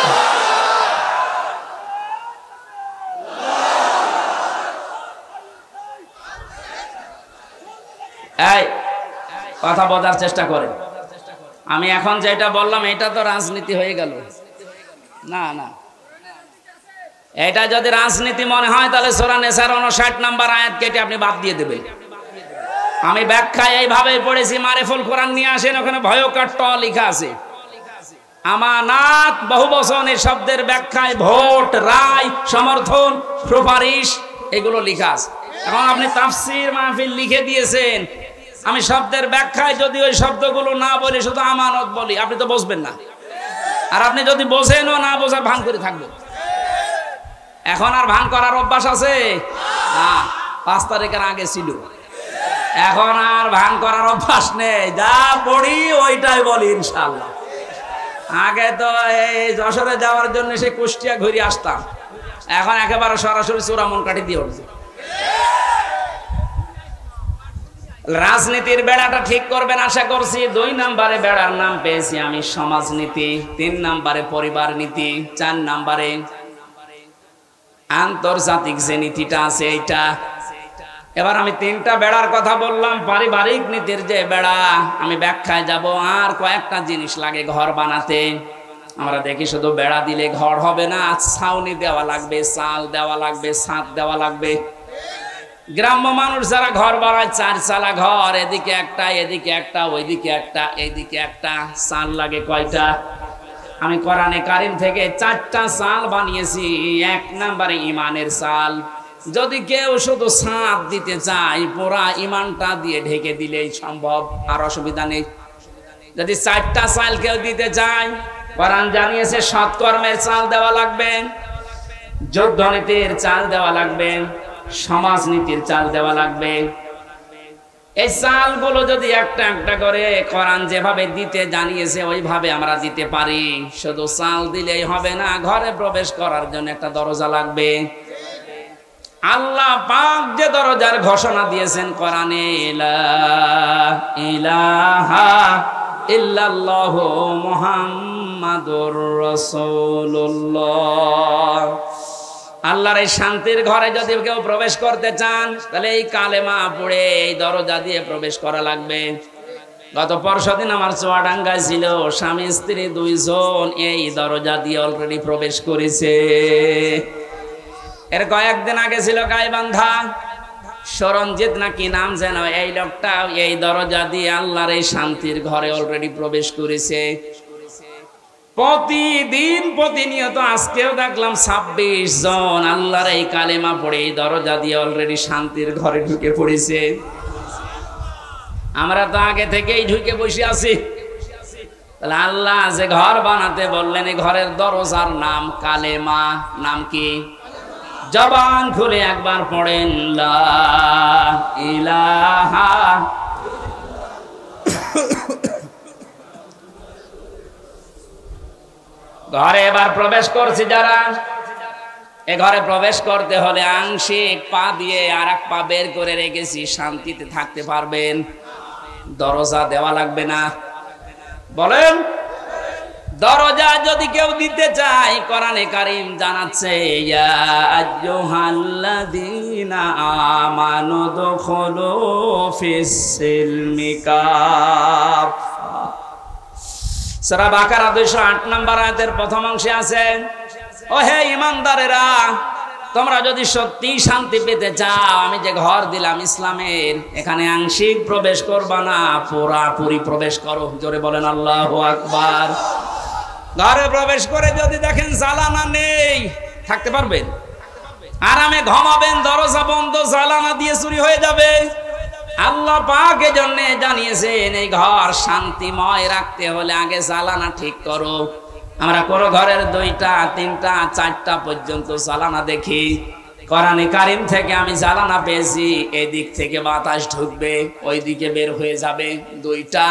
এই কথা বোঝার চেষ্টা করেন। আমি এখন যেটা বললাম এটা তো রাজনীতি হয়ে গেল না? না, এটা যদি রাজনীতি মনে হয় তাহলে সূরা নিসার 59 নম্বর আয়াত কেটে আপনি বাদ দিয়ে দেবেন। আমি ব্যাখ্যায় এইভাবেই পড়েছি, মারিফুল কোরআন নিয়ে আসেন, ওখানে ভয়ঙ্কর ট লেখা আছে। আমানাত বহুবচন, এই শব্দের ব্যাখ্যায় ভোট, রায়, সমর্থন, সুপারিশ এগুলো লেখা আছে। এখন আপনি তাফসীর মাহফিল লিখে দিয়েছেন, আমি শব্দের ব্যাখ্যায় যদি ওই শব্দগুলো না বলি, শুধু আমানত বলি, আপনি তো বুঝবেন না। আর আপনি যদি বোঝেনও না বোঝার ভান করে থাকবেন। এখন আর ভান করার অভ্যাস আছে না, 5 তারিখের আগে ছিল। এখন আর ভান করার অভ্যাস নেই, যা পড়ি ওইটাই বলি ইনশাআল্লাহ। আগে তো এই যশোরে যাওয়ার জন্য সে কুষ্টিয়া ঘুরে আসতাম, এখন একেবারে সরাসরি চূড়ামন কাঠি দিয়ে উঠছে। রাজনীতির বেড়াটা ঠিক করবেন আশা করছি। 2 নম্বরে বেড়ার নাম পেয়েছি আমি সমাজনীতি, 3 নম্বরে পরিবার নীতি, 4 নম্বরে আন্তর্জাতিক যে নীতিটা আছে এইটা। এবার আমি 3টা বেড়ার কথা বললাম। পারিবারিক নীতির যে বেড়া, আমি ব্যাখ্যায় যাব। আর কয়েকটা জিনিস লাগে ঘর বানাতে। আমরা দেখি শুধু বেড়া দিলে ঘর হবে না, ছাউনি দেওয়া লাগবে, চাল দেওয়া লাগবে, ছাদ দেওয়া লাগবে। গ্রাম্য মানুষ যারা ঘর বানায়, 4 চালা ঘর, এদিকে একটা, এদিকে একটা, ওইদিকে একটা, এইদিকে একটা, চাল লাগে কয়টা? আমি কোরআনে কারিম থেকে 4টা চাল বানিয়েছি। 1 নম্বরে ইমানের চাল। যদি কেউ শুধু ছাদ দিতে চায়, পুরা ইমানটা দিয়ে ঢেকে দিলেই সম্ভব, আর অসুবিধা নেই। যদি 4টা চাল কেউ দিতে চায়, কোরআন জানিয়েছে সৎকর্মের চাল দেওয়া লাগবে, যুদ্ধনীতির চাল দেওয়া লাগবে, সমাজনীতির চাল দেওয়া লাগবে। এই চালগুলো যদি একটা একটা করে কোরআন যেভাবে দিতে জানিয়েছে ওইভাবে আমরা দিতে পারি, শুধু চাল দিলেই হবে না, ঘরে প্রবেশ করার জন্য একটা দরজা লাগবে। আল্লাহ পাক যে দরজার ঘোষণা দিয়েছেন কোরআনে, লা ইলাহা ইল্লাল্লাহু মুহাম্মাদুর রাসূলুল্লাহ। আল্লাহর এই শান্তির ঘরে যদি কেউ প্রবেশ করতে চান, তাহলে এই কালেমা পড়ে এই দরজা দিয়ে প্রবেশ করা লাগবে। গত পরশুদিন আমার চুয়াডাঙ্গায় ছিল, স্বামী স্ত্রী 2 জন এই দরজা দিয়ে অলরেডি প্রবেশ করেছে। এর কয়েকদিন আগে ছিল গাইবান্ধা, সরঞ্জিত নাকি নাম যেন, এই লোকটা এই দরজা দিয়ে আল্লাহর এই শান্তির ঘরে অলরেডি প্রবেশ করেছে। প্রতিদিন প্রতিনিয়ত আজকেও দেখলাম 26 জন আল্লাহর এই কালেমা পড়ে এই দরজা দিয়ে অলরেডি শান্তির ঘরে ঢুকে পড়েছে। আমরা তো আগে থেকেই ঢুকে বসে আছি। তাহলে আল্লাহ যে ঘর বানাতে বললেন, এই ঘরের দরজার নাম কালেমা। নাম কি? জবান খুলে একবার পড়েন, লা ইলাহা। ঘরে এবার প্রবেশ করছি যারা, এ ঘরে প্রবেশ করতে হলে আংশিক পা দিয়ে আর 1 পা বের করে রেখেছি, শান্তিতে থাকতে পারবেন। দরজা দেওয়া লাগবে না। বলেন, দরজা যদি কেউ দিতে চায়, কোরআনে কারীম জানাচ্ছে, ইয়া আইয়ুহাল্লাযীনা আমানু দুখুলু ফিস-সিলমি কাফা। সূরা বাকারা 208 নম্বর আয়াতের প্রথম অংশে আছে, ও হে ঈমানদারেরা, তোমরা যদি সত্যি শান্তি পেতে চাও, আমি যে ঘর দিলাম ইসলামের, এখানে আংশিক প্রবেশ করবা না, পুরাপুরি প্রবেশ করো। জোরে বলেন আল্লাহু আকবার। ঘরে প্রবেশ করে যদি দেখেন জ্বালানা নেই, থাকতে পারবেন? আরামে ঘুমাবেন, দরজা বন্ধ, জ্বালানা দিয়ে চুরি হয়ে যাবে। আল্লাহ পাক এজন্য জানিয়েছেন এই ঘর শান্তিময় রাখতে হলে আগে জ্বালানা ঠিক করো। আমরা কোন ঘরের 2টা 3টা 4টা পর্যন্ত জ্বালানা দেখি। কোরআনে কারীম থেকে আমি জ্বালানা পেয়েছি, এই দিক থেকে বাতাস ঢুকবে, ওই দিকে বের হয়ে যাবে। 2টা,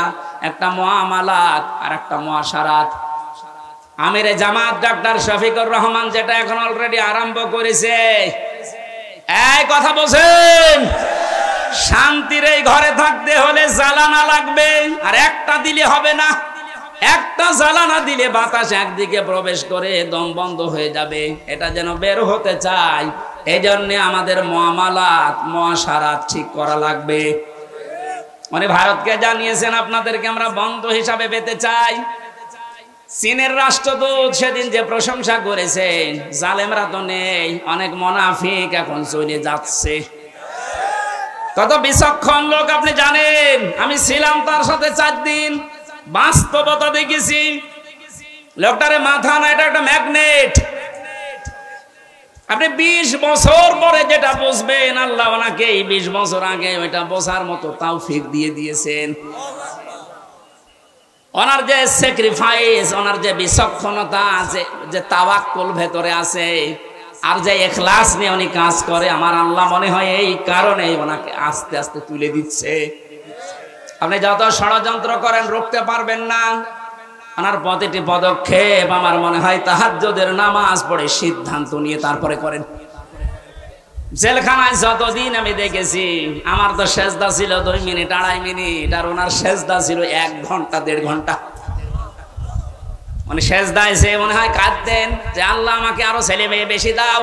একটা মুআমালাত আর একটা মুআশারাত। আমিরে জামাত ডাক্তার শফিকুর রহমান যেটা এখন অলরেডি আরম্ভ করেছে, এই কথা বলছেন, শান্তির এই ঘরে থাকতে হলে জ্বালানা লাগবে। আর একটা দিলে হবে না, একটা জ্বালানা দিলে বাতাস একদিকে প্রবেশ করে দম বন্ধ হয়ে যাবে। এটা যেন বের হতে চাই, এই জন্য আমাদের মুআমালাত মুআশারাত ঠিক করা লাগবে। উনি ভারতকে জানিয়েছেন আপনাদেরকে আমরা বন্ধু হিসাবে পেতে চাই। চীনের রাষ্ট্রদূত সেদিন যে প্রশংসা করেছেন, জালেমরা তো নেই, অনেক মুনাফিক এখন চলে যাচ্ছে। কত বিচক্ষণ লোক আপনি জানেন। আমি ছিলাম তার সাথে 4 দিন, বাস্তবতা দেখেছি। লোকটারে মাথা না, এটা একটা ম্যাগনেট। আপনি 20 বছর পরে যেটা বুঝবেন, আল্লাহ ওনাকে এই 20 বছর আগে ওইটা বোঝার মতো তৌফিক দিয়ে দিয়েছেন। ওনার যে স্যাক্রিফাইস, ওনার যে বিচক্ষণতা, যে তাওয়াক্কুল ভেতরে আছে, আর যে ইখলাস নিয়ে উনি কাজ করে, আমার আল্লাহ মনে হয় এই কারণে ওনাকে আস্তে আস্তে তুলে দিচ্ছে। আপনি যত ষড়যন্ত্র করেন রুখতে পারবেন না। ওনার প্রতিটি পদক্ষেপ আমার মনে হয় তাহাজ্জুদের নামাজ পড়ে সিদ্ধান্ত নিয়ে তারপরে করেন। জেলখানায় যতদিন আমি দেখেছি, আমার তো সেজদা ছিল 2 মিনিট 2.5 মিনিট, আর ওনার সেজদা ছিল 1 ঘন্টা 1.5 ঘন্টা। মানে সেজদায় সে মনে হয় কাঁদতেন যে আল্লাহ আমাকে আরো ছেলে মেয়ে বেশি দাও,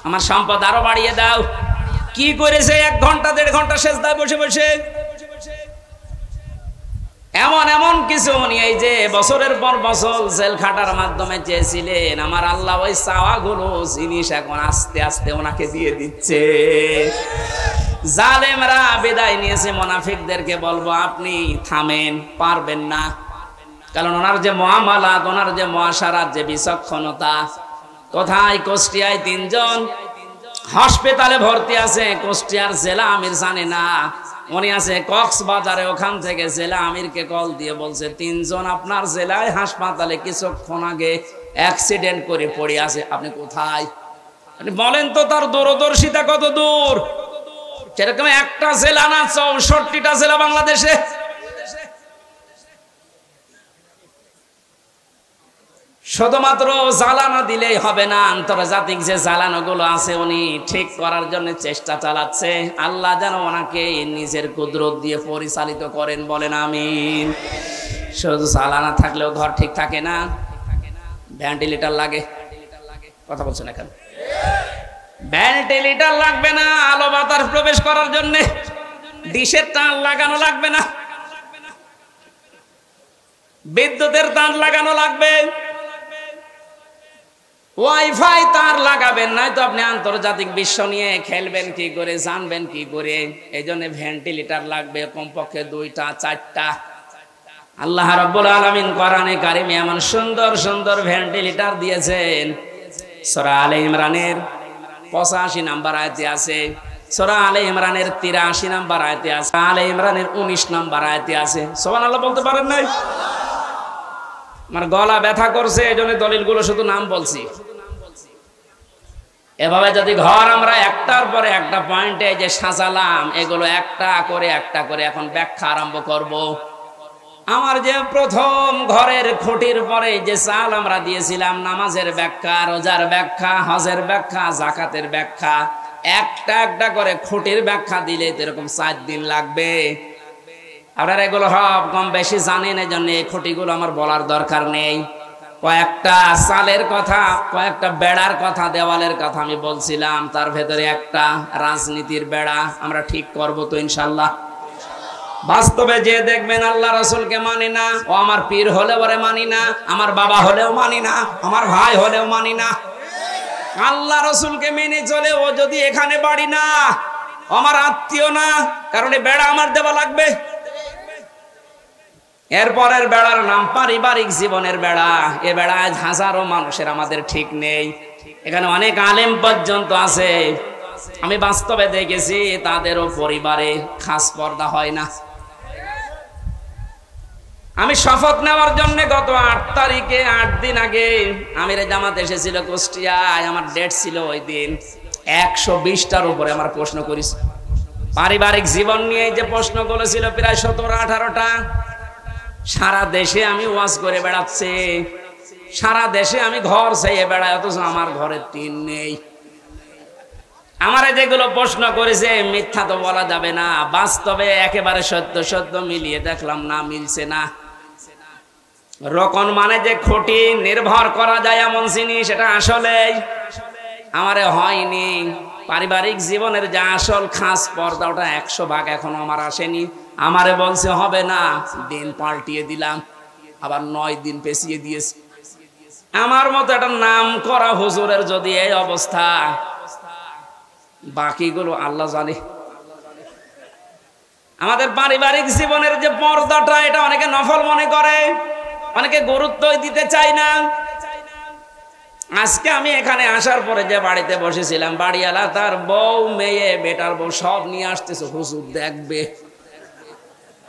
আমার সম্পদ আরো বাড়িয়ে দাও। কি করেছে 1 ঘন্টা 1.5 ঘন্টা সেজদায় বসে বসে। এমন এমন কিছু উনি এই যে বছরের পর বছর জেল খাটার মাধ্যমে চেয়েছিলেন, আমার আল্লাহ ওই চাওয়াগুলো জিনিস এখন আস্তে আস্তে ওনাকে দিয়ে দিচ্ছে। জালেমরা বিদায় নিয়েছে, মুনাফিকদেরকে বলবো আপনি থামেন, পারবেন না। কারণ ওনার যে মুআমালাত, ওনার যে মুআশারাত, যে বিচক্ষণতা। কোথায়? কুষ্টিয়ায় 3 জন হাসপাতালে ভর্তি আছে। কুষ্টিয়ার জেলা আমির জানে না, উনি আছে কক্সবাজারে। ওখান থেকে জেলা আমিরকে কল দিয়ে বলছে 3 জন আপনার জেলায় হাসপাতালে কিছুক্ষণ আগে অ্যাক্সিডেন্ট করে পড়ে আছে, আপনি কোথায়? আপনি বলেন তো তার দূরদর্শিতা কত দূর। সেরকম একটা জেলা না, 64টা জেলা বাংলাদেশে। শুধুমাত্র জ্বালানা দিলেই হবে না, আন্তর্জাতিক যে জ্বালানোগুলো আছে উনি ঠিক করার জন্য চেষ্টা চালাচ্ছে। আল্লাহ যেন ওনাকে নিজের কুদরত দিয়ে পরিচালিত করেন, বলেন আমিন। শুধু জ্বালানা থাকলেও ঘর ঠিক থাকে না, ভেন্টিলেটর লাগে। কথা বলছেন এখন? ভেন্টিলেটর লাগবে না আলো বাতাস প্রবেশ করার জন্য, ডিশের তার লাগানো লাগবে না, বিদ্যুতের তার লাগানো লাগবে, ওয়াইফাই তার লাগাবেন, নয়তো আপনি আন্তর্জাতিক বিশ্ব নিয়ে খেলবেন কি করে, জানবেন কি করে। এই জন্য ভেন্টিলেটর লাগবে কমপক্ষে 2টা 4টা। আল্লাহ রাব্বুল আলামিন কোরআনে কারিমে এমন সুন্দর সুন্দর ভেন্টিলেটর দিয়েছেন। সূরা আলে ইমরানের 85 নম্বর আয়াতে আছে, সূরা আলে ইমরানের 83 নম্বর আয়াতে আছে, আলে ইমরানের 19 নম্বর আয়াতে আছে। সুবহানাল্লাহ বলতে পারেন নাই? আমার গলা ব্যথা করছে, এজন্য দলিলগুলো শুধু নাম বলছি। এভাবে যদি ঘর আমরা একটার পরে একটা পয়েন্টে যে সাজালাম, এগুলো একটা করে এখন ব্যাখ্যা আরম্ভ করব। আমার যে প্রথম ঘরের খুঁটির পরে যে চাল আমরা দিয়েছিলাম, নামাজের ব্যাখ্যা, রোজার ব্যাখ্যা, হজের ব্যাখ্যা, যাকাতের ব্যাখ্যা, একটা একটা করে খুঁটির ব্যাখ্যা দিলে এরকম 4 দিন লাগবে। আপনারা এগুলো সব কম বেশি জানেন, এই জন্য এই খুঁটিগুলো আমার বলার দরকার নেই। কয়েকটা চালের কথা, কয়েকটা বেড়ার কথা, দেওয়ালের কথা আমি বলছিলাম, তার ভেতরে একটা রাজনীতির বেড়া আমরা ঠিক করবো তো ইনশাল্লাহ। বাস্তবে যে দেখবেন আল্লাহ রাসূলকে মানি না, ও আমার পীর হলেও ওরে মানি না, আমার বাবা হলেও মানি না, আমার ভাই হলেও মানি না, আল্লাহ রসুলকে মেনে চলে ও যদি এখানে বাড়ি না, আমার আত্মীয় না, কারণ এই বেড়া আমার দেওয়া লাগবে। এরপরের বেড়ার নাম পারিবারিক জীবনের বেড়া। এ বেড়ায় হাজারো মানুষের আমাদের ঠিক নেই। এখানে অনেক আলেম পর্যন্ত আছে, আমি বাস্তবে দেখেছি তাদেরও পরিবারে খাস পর্দা হয় না। আমি শপথ নেওয়ার জন্য গত 8 তারিখে 8 দিন আগে আমিরে জামাত এসেছিল কুষ্টিয়ায়, আমার ডেট ছিল ওই দিন। 120টার উপরে আমার প্রশ্ন করেছে পারিবারিক জীবন নিয়ে। যে প্রশ্নগুলো ছিল প্রায় 17-18টা। সারা দেশে আমি ওয়াজ করে বেড়াচ্ছি, সারা দেশে আমি ঘর চাইয়ে বেড়াই, অথচ আমার ঘরে টিন নেই। আমারে যেগুলো প্রশ্ন করেছে মিথ্যা তো বলা যাবে না, বাস্তবে একেবারে সত্য সত্য মিলিয়ে দেখলাম না, মিলছে না। রকম মানে যে খুঁটি নির্ভর করা যায় এমন জিনিস, সেটা আসলে আমারে হয়নি। পারিবারিক জীবনের যে আসল খাস পর্দা, ওটা 100 ভাগ এখনো আমার আসেনি। আমারে বলছে হবে না, দিন পাল্টিয়ে দিলাম, আবার 9 দিন পেছিয়ে দিয়েছে। আমার মতো একটা নাম করা হুজুরের যদি এই অবস্থা, বাকিগুলো আল্লাহ জানে। আমাদের পারিবারিক জীবনের যে পর্দাটা, এটা অনেকে নফল মনে করে, অনেকে গুরুত্বই দিতে চায় না। আজকে আমি এখানে আসার পরে যে বাড়িতে বসেছিলাম, বাড়িওয়ালা তার বউ, মেয়ে, বেটার বউ সব নিয়ে আসতেছে, হুজুর দেখবে।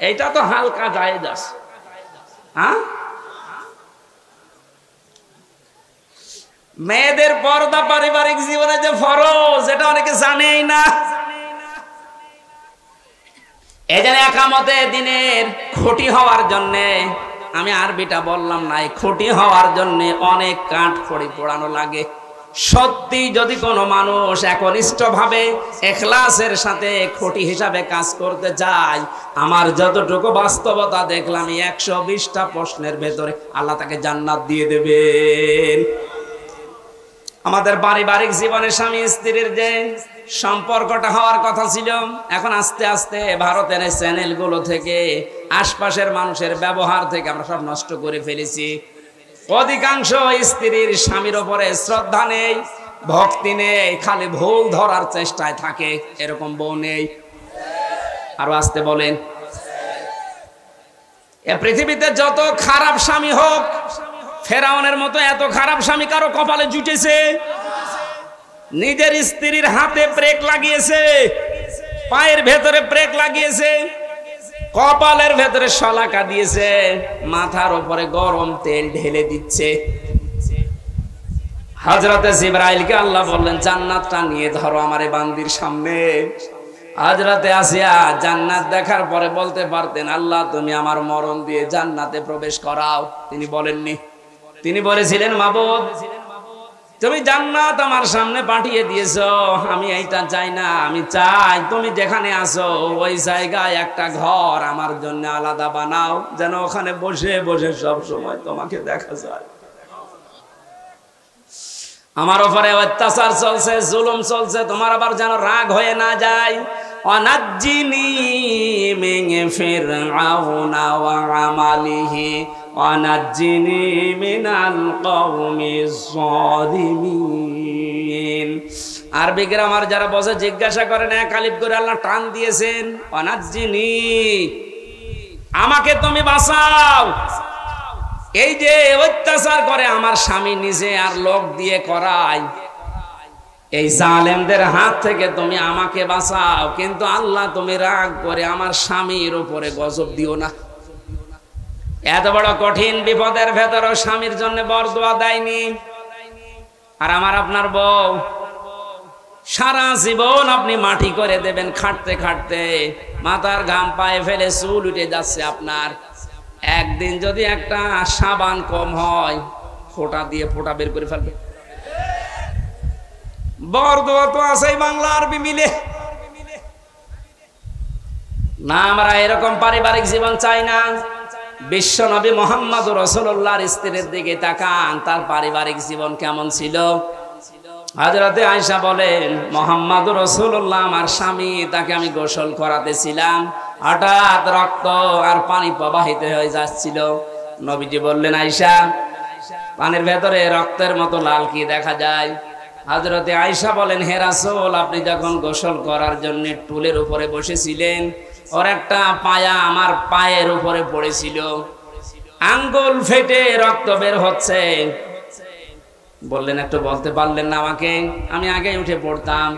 এইটা তো হালকা জায়েজ আছে। হ্যাঁ, মেয়েদের পর্দা পারিবারিক জীবনে যে ফরজ, এটা অনেকে জানেই না। এই যে একামতে দিনের খুঁটি হওয়ার জন্য, আমি আরবিটা বললাম না, এই খুঁটি হওয়ার জন্য অনেক কাঠ খড়ি পোড়ানো লাগে। সত্যি যদি কোনো মানুষ একনিষ্ঠ ভাবে ইখলাসের সাথে খুঁটি হিসাবে কাজ করতে চায়, আমার যতটুকু বাস্তবতা দেখলাম, 120টা প্রশ্নের ভেতরে আল্লাহ তাকে জান্নাত দিয়ে দেবেন। আমাদের পারিবারিক জীবনে স্বামী স্ত্রীর যে সম্পর্কটা হওয়ার কথা ছিল, এখন আস্তে আস্তে ভারতের চ্যানেলগুলো থেকে, আশপাশের মানুষের ব্যবহার থেকে আমরা সব নষ্ট করে ফেলেছি। অধিকাংশ স্ত্রীর স্বামীর ওপরে শ্রদ্ধা নেই, ভক্তি নেই, খালি ভুল ধরার চেষ্টায় থাকে। এরকম বউ নেই? আরো আসতে বলেন। এ পৃথিবীতে যত খারাপ স্বামী হোক, ফেরাউনের মতো এত খারাপ স্বামী কারো কপালে জুটেছে? নিজের স্ত্রীর হাতে ব্রেক লাগিয়েছে, পায়ের ভেতরে ব্রেক লাগিয়েছে, কপালের ভেতরে শলাকা দিয়েছে, মাথার উপরে গরম তেল ঢেলে দিচ্ছে। হযরতে জিবরাইলকে আল্লাহ বললেন, জান্নাতটা নিয়ে ধরো আমার এই বান্দির সামনে। হযরতে আসিয়া জান্নাত দেখার পরে বলতে পারতেন, আল্লাহ তুমি আমার মরণ দিয়ে জান্নাতে প্রবেশ করাও। তিনি বলেননি। তিনি বলেছিলেন, মাবুদ তুমি জান্নাত আমার সামনে পাঠিয়ে দিয়েছো, আমি এইটা চাই না, আমি চাই তুমি যেখানে আছো ওই জায়গায় একটা ঘর আমার জন্য আলাদা বানাও, যেন ওখানে বসে বসে সব সময় তোমাকে দেখা যায়। আমার উপরে অত্যাচার চলছে, জুলুম চলছে, তোমার আবার যেন রাগ হয়ে না যায়। অনাজ্জিনি মিন ফিরআউনা ওয়া আমালিহি ওয়ানাজ্জিনি মিনাল কওমিজ যালিমিন। আরবি গ্রামার যারা বসে জিজ্ঞাসা করেন, এক আলিফ করে আল্লাহ টান দিয়েছেন, অনাজ্জিনি, আমাকে তুমি বাঁচাও। এই যে অত্যাচার করে আমার স্বামী নিজে আর লোক দিয়ে করায়, এই জালেমদের হাত থেকে তুমি আমাকে বাঁচাও। কিন্তু আল্লাহ তুমি রাগ করে আমার স্বামীর উপরে গজব দিও না। এত বড় কঠিন বিপদের ভেতরেও স্বামীর জন্য বরদোয়া দেয়নি। আর আমার আপনার বউ, সারা জীবন আপনি মাটি করে দেবেন খাটতে খাটতে, মাথার ঘাম পায়ে ফেলে চুল উঠে যাচ্ছে আপনার। একদিন যদি একটা সাবান কম হয়, ফোঁটা দিয়ে ফোঁটা বের করে ফেলবে। বরদোয়া তো আছেই বাংলা আরবি মিলে না। আমরা এরকম পারিবারিক জীবন চাই না। বিশ্ব নবী মুহাম্মদ রাসূলুল্লাহর স্ত্রীর দিকে তাকান, তার পারিবারিক জীবন কেমন ছিল। হযরতে আয়েশা বলেন, মুহাম্মদ রাসূলুল্লাহ আমার স্বামী, তাকে আমি গোসল করাতেছিলাম, হঠাৎ রক্ত আর পানি প্রবাহিত হয়ে যাচ্ছিল। নবীজি বললেন, আয়েশা পানির ভেতরে রক্তের মতো লাল কি দেখা যায়? হযরতে আয়েশা বলেন, হে রাসূল, আপনি যখন গোসল করার জন্য টুলের উপরে বসেছিলেন, ওর একটা পায়া আমার পায়ের উপরে পড়েছিল, আঙ্গুল ফেটে রক্ত বের হচ্ছে। বললেন, একটু বলতে পারলেন না আমাকে? আমি আগে উঠে পড়তাম।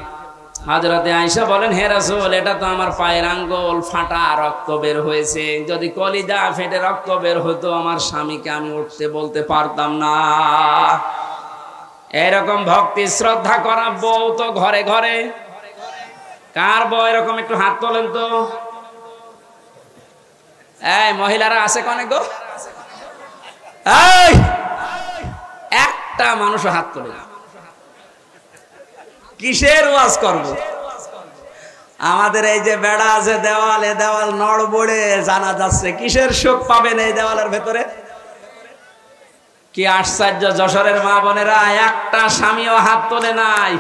হযরতে আয়েশা বলেন, হে রাসূল, এটা তো আমার পায়ের আঙ্গুল ফাটা, রক্ত বের হয়েছে। যদি কলিজা ফেটে রক্ত বের হতো, আমার স্বামীকে আমি উঠতে বলতে পারতাম না। এরকম ভক্তি শ্রদ্ধা করা বউ তো ঘরে ঘরে। কার বউ এরকম? একটু হাত তোলেন তো। এই মহিলারা আছে কনে গো? এই একটা মানুষ হাত তোলে না। কিসের ওয়াজ করব? আমাদের এই যে বেড়া আছে দেওয়ালে, দেওয়াল নড়বড়ে জানা যাচ্ছে। কিসের সুখ পাবেন এই দেওয়ালের ভেতরে? কি আশ্চর্য! যশোরের মা বোনেরা একটা স্বামীও হাত তোলে নাই।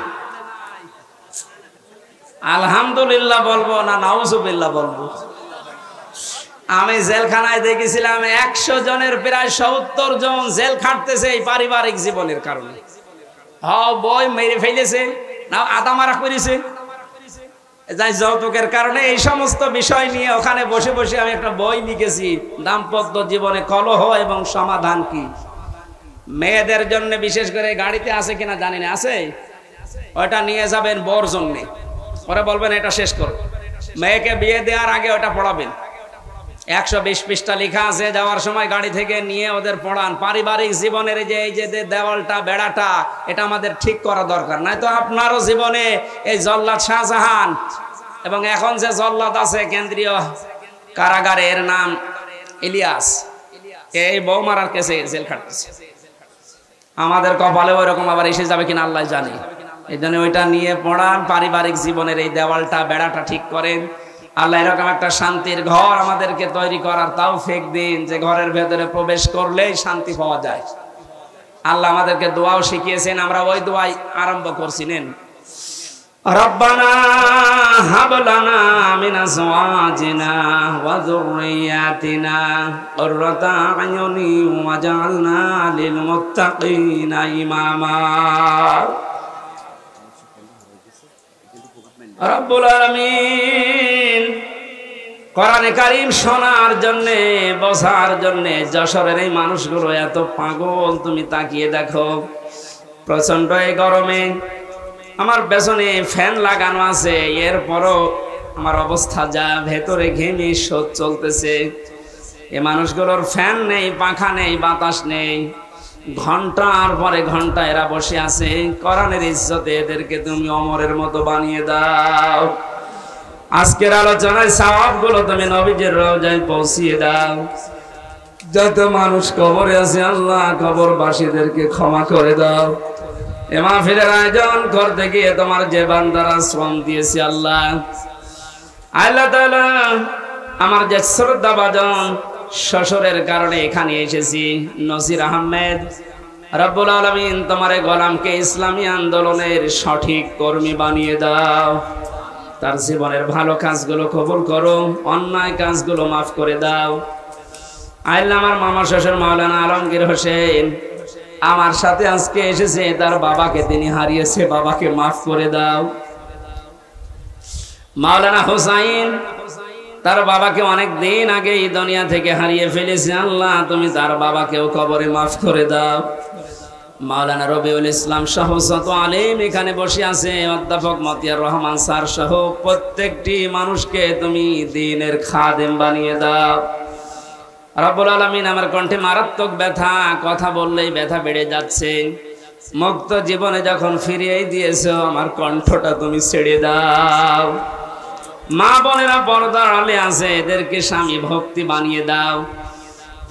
আলহামদুলিল্লাহ বলবো না নাউজুবিল্লাহ বলবো? আমি জেলখানায় দেখেছিলাম 100 জনের প্রায় 70 জন জেল খাটতেছে এই পারিবারিক জীবনের কারণে। বই মেরে ফেলেছে, না আদা মারা করেছে, যাই যৌতুকের কারণে। এই সমস্ত বিষয় নিয়ে ওখানে বসে বসে আমি একটা বই লিখেছি, দাম্পত্য জীবনে কলহ এবং সমাধান কি। মেয়েদের জন্য বিশেষ করে, গাড়িতে আছে কিনা জানি না, আছে, ওটা নিয়ে যাবেন বর জন্য, পরে বলবেন এটা শেষ করো। মেয়েকে বিয়ে দেওয়ার আগে ওটা পড়াবেন। 120 পৃষ্ঠা লেখা আছে। যাওয়ার সময় গাড়ি থেকে নিয়ে ওদের পড়ান। পারিবারিক জীবনের এই যে দেওয়ালটা, বেড়াটা, এটা আমাদের ঠিক করা দরকার। নয়তো আপনারও জীবনে এই জল্লাদ শাহজাহান এবং এখন যে জল্লাদ আছে কেন্দ্রীয় কারাগারে, এর নাম ইলিয়াস, এই বউ মারার কেসে জেল খাটতেছে। আমাদের কপালে ওইরকম আবার এসে যাবে কিনা আল্লাহ জানে। এই জন্য ওইটা নিয়ে পড়ান। পারিবারিক জীবনের এই দেওয়ালটা, বেড়াটা ঠিক করেন। আল্লাহ এরকম একটা শান্তির ঘর আমাদেরকে তৈরি করার তৌফিক দিন, যে ঘরের ভেতরে প্রবেশ করলেই শান্তি পাওয়া যায়। আল্লাহ আমাদেরকে দোয়াও শিখিয়েছেন, আমরা ওই দোয়াই আরম্ভ করছি। নেন, রব্বানা হাব লানা মিন আজওয়াজিনা ওয়া যুররিয়াতিনা কুররাতা আয়ুনি ওয়াজআলনা লিল মুত্তাকিনা ইমামা। রব্বুল আলামিন, কোরআনে কারীম শোনার জন্য, বোঝার জন্য যশোরের এই মানুষগুলো এত পাগল। তুমি তাকিয়ে দেখো, প্রচন্ড এই গরমে আমার পেছনে ফ্যান লাগানো আছে, এরপরও আমার অবস্থা যা, ভেতরে ঘেমে শোধ চলতেছে। এ মানুষগুলোর ফ্যান নেই, পাখা নেই, বাতাস নেই, ঘন্টার পরে ঘন্টা এরা বসে আছে। কোরআনের ইজ্জতে এদেরকে তুমি অমরের মতো বানিয়ে দাও। আজকের আলোচনায় সওয়াবগুলো তুমি নবীজির রওজায় পৌঁছিয়ে দাও। যত মানুষ কবরে আছে আল্লাহ, কবরবাসীদেরকে ক্ষমা করে দাও। এ মাহফিলের আয়োজন করতে গিয়ে তোমার যে বান্দারা শ্রম দিয়েছে আল্লাহ, আল্লাহ তাআলা, আমার যে শ্রদ্ধাভাজন শ্বশুরের কারণে এখানে এসেছি, নসির আহমেদ, রব্বুল আলামিন তোমার এই গোলামকে ইসলামী আন্দোলনের সঠিক কর্মী বানিয়ে দাও। তার জীবনের ভালো কাজগুলো কবুল করো, অন্যায় কাজগুলো মাফ করে দাও। আল্লাহ, আমার মামা শ্বশুর মাওলানা আলমগীর হোসেন আমার সাথে আজকে এসেছে, তার বাবাকে তিনি হারিয়েছে, বাবাকে মাফ করে দাও। মাওলানা হোসাইন তার বাবাকে অনেক দিন আগে এই দুনিয়া থেকে হারিয়ে ফেলেছে। আল্লাহ, তুমি তার বাবাকেও কবরে মাফ করে দাও। মাওলানা রবিউল ইসলাম সহ যত আলেম এখানে বসে আছে, অধ্যাপক মতিয়ার রহমান স্যার সহ প্রত্যেকটি মানুষকে তুমি দ্বীনের খাদেম বানিয়ে দাও। রব্বুল আলামিন, আমার কণ্ঠে মারাত্মক ব্যথা, কথা বললেই ব্যথা বেড়ে যাচ্ছে। মুক্ত জীবনে যখন ফিরিয়ে দিয়েছো, আমার কণ্ঠটা তুমি ছেড়ে দাও। মা বোনেরা পর্দার আড়ালে আছে, এদেরকে স্বামী ভক্তি বানিয়ে দাও।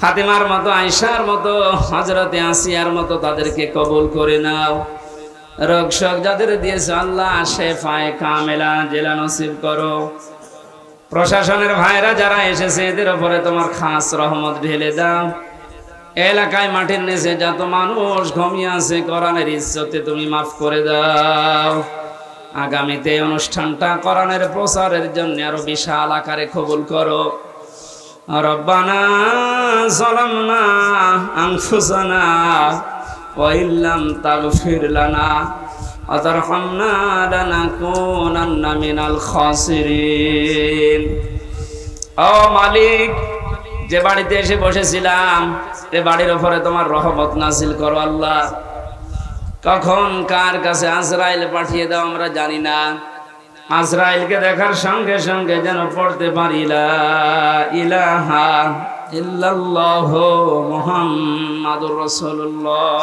ফাতেমার মতো, আয়েশার মতো, হযরতে আসিয়ার মতো তাদেরকে কবুল করে নাও। রোগ শোক যাদের দিয়েছো আল্লাহ, শেফায়ে কামেলা জেলা নসিব করো। প্রশাসনের ভাইরা যারা এসেছে, এদের উপরে তোমার খাস রহমত ঢেলে দাও। এলাকায় মাটির নিচে যত মানুষ ঘুমিয়ে আছে, কোরআনের ইজ্জতে তুমি মাফ করে দাও। আগামীতে অনুষ্ঠানটা কোরআনের প্রচারের জন্য আরো বিশাল আকারে কবুল করো। রব্বানা যালামনা আনফুসানা ওয়া ইল্লাম তাগফির লানা আতারহামনা লানাকুনান্না মিনাল খাসিরিন। ও মালিক, যে বাড়িতে এসে বসেছিলাম এ বাড়ির উপরে তোমার রহমত নাজিল করো আল্লাহ। কখন কার কাছে আজরাইল পাঠিয়ে দাও আমরা জানি না। আজরাইলকে দেখার সঙ্গে সঙ্গে যেন পড়তে পারি লা ইলাহা ইল্লাল্লাহু মুহাম্মাদুর রাসূলুল্লাহ।